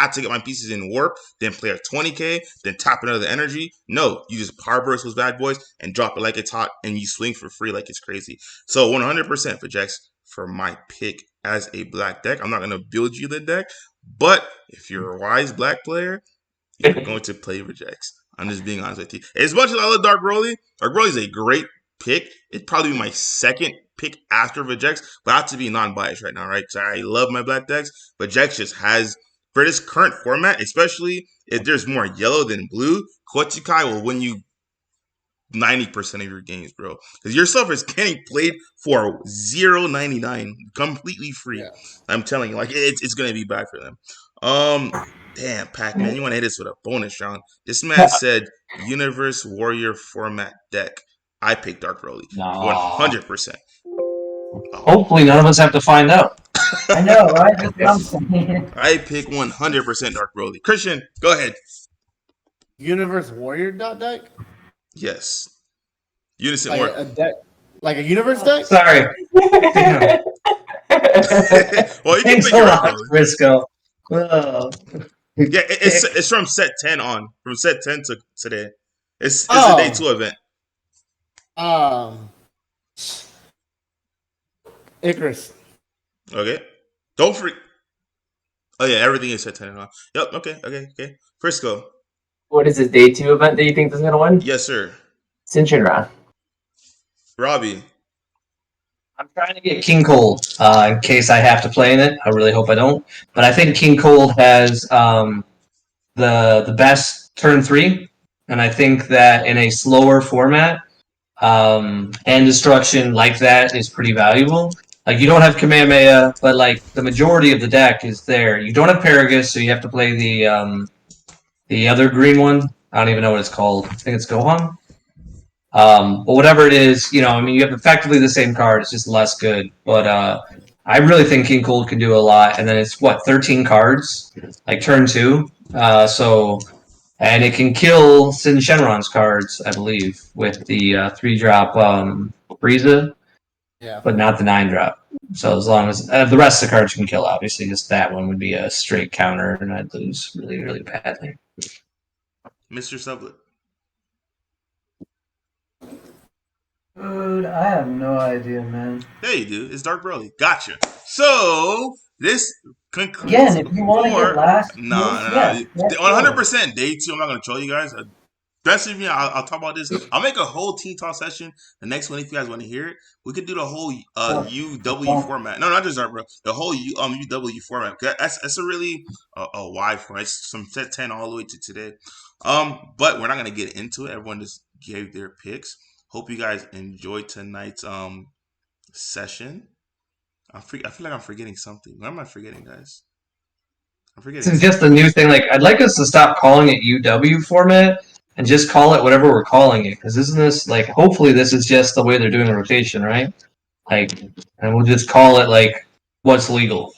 have to get my pieces in warp, then play a 20k, then tap another energy. No, you just power burst those bad boys and drop it like it's hot, and you swing for free like it's crazy. So 100% for Jax for my pick as a black deck. I'm not going to build you the deck, but if you're a wise black player, you're going to play Vajex. I'm just being honest with you. As much as I love Dark Broly is a great pick. It'd probably be my second pick after Vajex, but I have to be non-biased right now, right? Because I love my black decks. Vajex just has, for this current format, especially if there's more yellow than blue, Quetzalcoatl will win you 90% of your games, bro. Because your stuff is getting played for $0.99, completely free. Yeah. I'm telling you, like it's gonna be bad for them. Damn, Pac-Man, you want to hit us with a bonus round? This man said Universe Warrior format deck. I picked Dark Broly, 100%.
Hopefully, none of us have to find out.
I know, right? That's what I'm saying.
I pick 100% Dark Broly. Christian, go ahead.
Universe Warrior deck?
Yes. Unison
like
Warrior.
A deck, like a Universe deck?
Sorry.
Well, you can pick your own,
Frisco.
Yeah, it's from set 10 on. From set 10 to today. It's a day 2 event.
Icarus.
Okay. Don't freak. Oh yeah, everything is set 10 and on. Yep. Okay. Frisco.
What is this day 2 event that you think is gonna win?
Yes, sir.
Shinra.
Robbie.
I'm trying to get King Cold in case I have to play in it. I really hope I don't. But I think King Cold has the best turn 3, and I think that in a slower format, hand destruction like that is pretty valuable. Like, you don't have Kamehameha, but like the majority of the deck is there. You don't have Paragus, so you have to play the other green one. I don't even know what it's called. I think it's Gohan. But whatever it is, you have effectively the same card. It's just less good. But I really think King Cold can do a lot. And then it's 13 cards, like turn 2. And it can kill Sin Shenron's cards, I believe, with the 3-drop Frieza, but not the 9-drop. So as long as the rest of the cards can kill, obviously, just that one would be a straight counter, and I'd lose really, really badly.
Mr. Sublett.
Dude, I have no idea, man.
Yeah, you do. It's Dark Broly. Gotcha. So this concludes.
Again, if you want to get last,
no. 100% day 2. I'm not gonna troll you guys. Best of me, I'll talk about this. I'll make a whole team talk session. The next one, if you guys want to hear it, we could do the whole UW format. No, not just Dark Broly. The whole UW format. That's a really a wide format. It's from set 10 all the way to today. But we're not gonna get into it. Everyone just gave their picks. Hope you guys enjoyed tonight's session. I feel like I'm forgetting something. What am I forgetting, guys? I'm forgetting.
It's just a new thing. Like, I'd like us to stop calling it UW format and just call it whatever we're calling it. Because isn't this, like, hopefully this is just the way they're doing the rotation, right? Like, and we'll just call it, like, what's legal.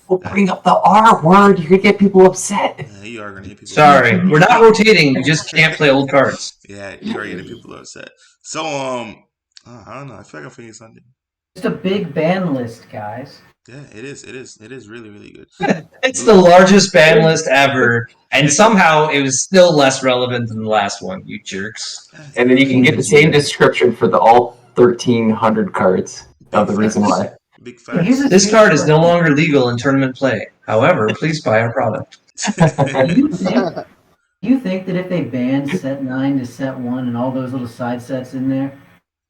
We'll bring up the R word. You're going to get people upset.
Yeah, you are going to get people
Sorry. Upset. We're not rotating. You just can't play old cards.
Yeah, you are getting people upset. So, I don't know. I feel like I'm forgetting something.
It's a big ban list, guys.
Yeah, it is. It is really, really good.
It's the largest ban list ever, and somehow it was still less relevant than the last one, you jerks.
And then you can get the same description for all 1,300 cards of the reason why.
Big facts.
This card is no longer legal in tournament play. However, please buy our product.
You think that if they banned set 9 to set 1 and all those little side sets in there,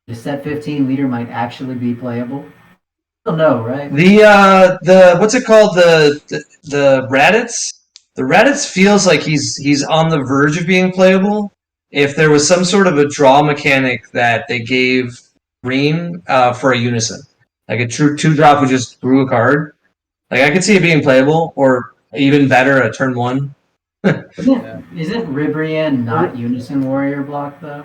the set 15 leader might actually be playable? still no, right?
The what's it called? The Raditz? The Raditz feels like he's on the verge of being playable. If there was some sort of a draw mechanic that they gave green for a unison, like a true 2-drop who just drew a card, like I could see it being playable, or even better, a turn 1.
Isn't Ribrian not Unison Warrior block though?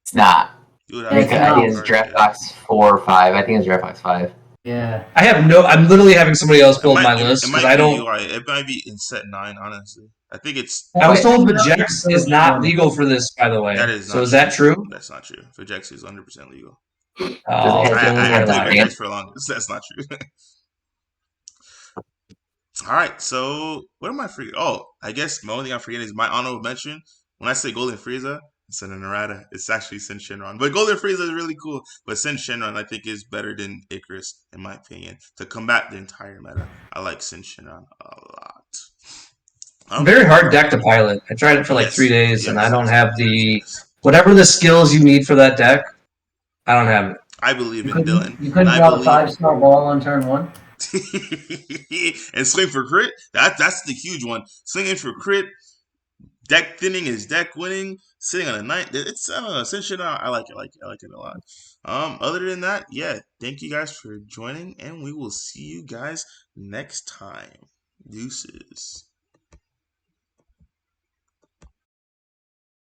It's not.
Dude,
I think
It's draft box 4 or 5. I think it's draft box 5.
Yeah.
I'm literally having somebody else build my list because I don't.
It might be in set 9, honestly. I think it's.
I was told Vejex is not legal for this, by the way.
That is not
so. Is that true?
That's not true. Vejex is 100% legal.
I
played Vejex for long. That's not true. All right, so what am I forgetting? Oh, I guess my only thing I'm forgetting is my honorable mention. When I say Golden Frieza, instead of Narada, it's actually Sin Shenron. But Golden Frieza is really cool. But Sin Shenron, I think, is better than Icarus, in my opinion. To combat the entire meta, I like Sin Shenron a lot.
Very hard deck to pilot. I tried it for like 3 days, and I don't have whatever the skills you need for that deck. I don't have it.
I believe in Dylan.
You couldn't draw the 5-star ball on turn 1?
And swing for crit. That's the huge one. Swinging for crit. Deck thinning is deck winning. Sitting on a 9. It's Sin Shenron. I like it. I like it a lot. Other than that, yeah. Thank you guys for joining, and we will see you guys next time. Deuces.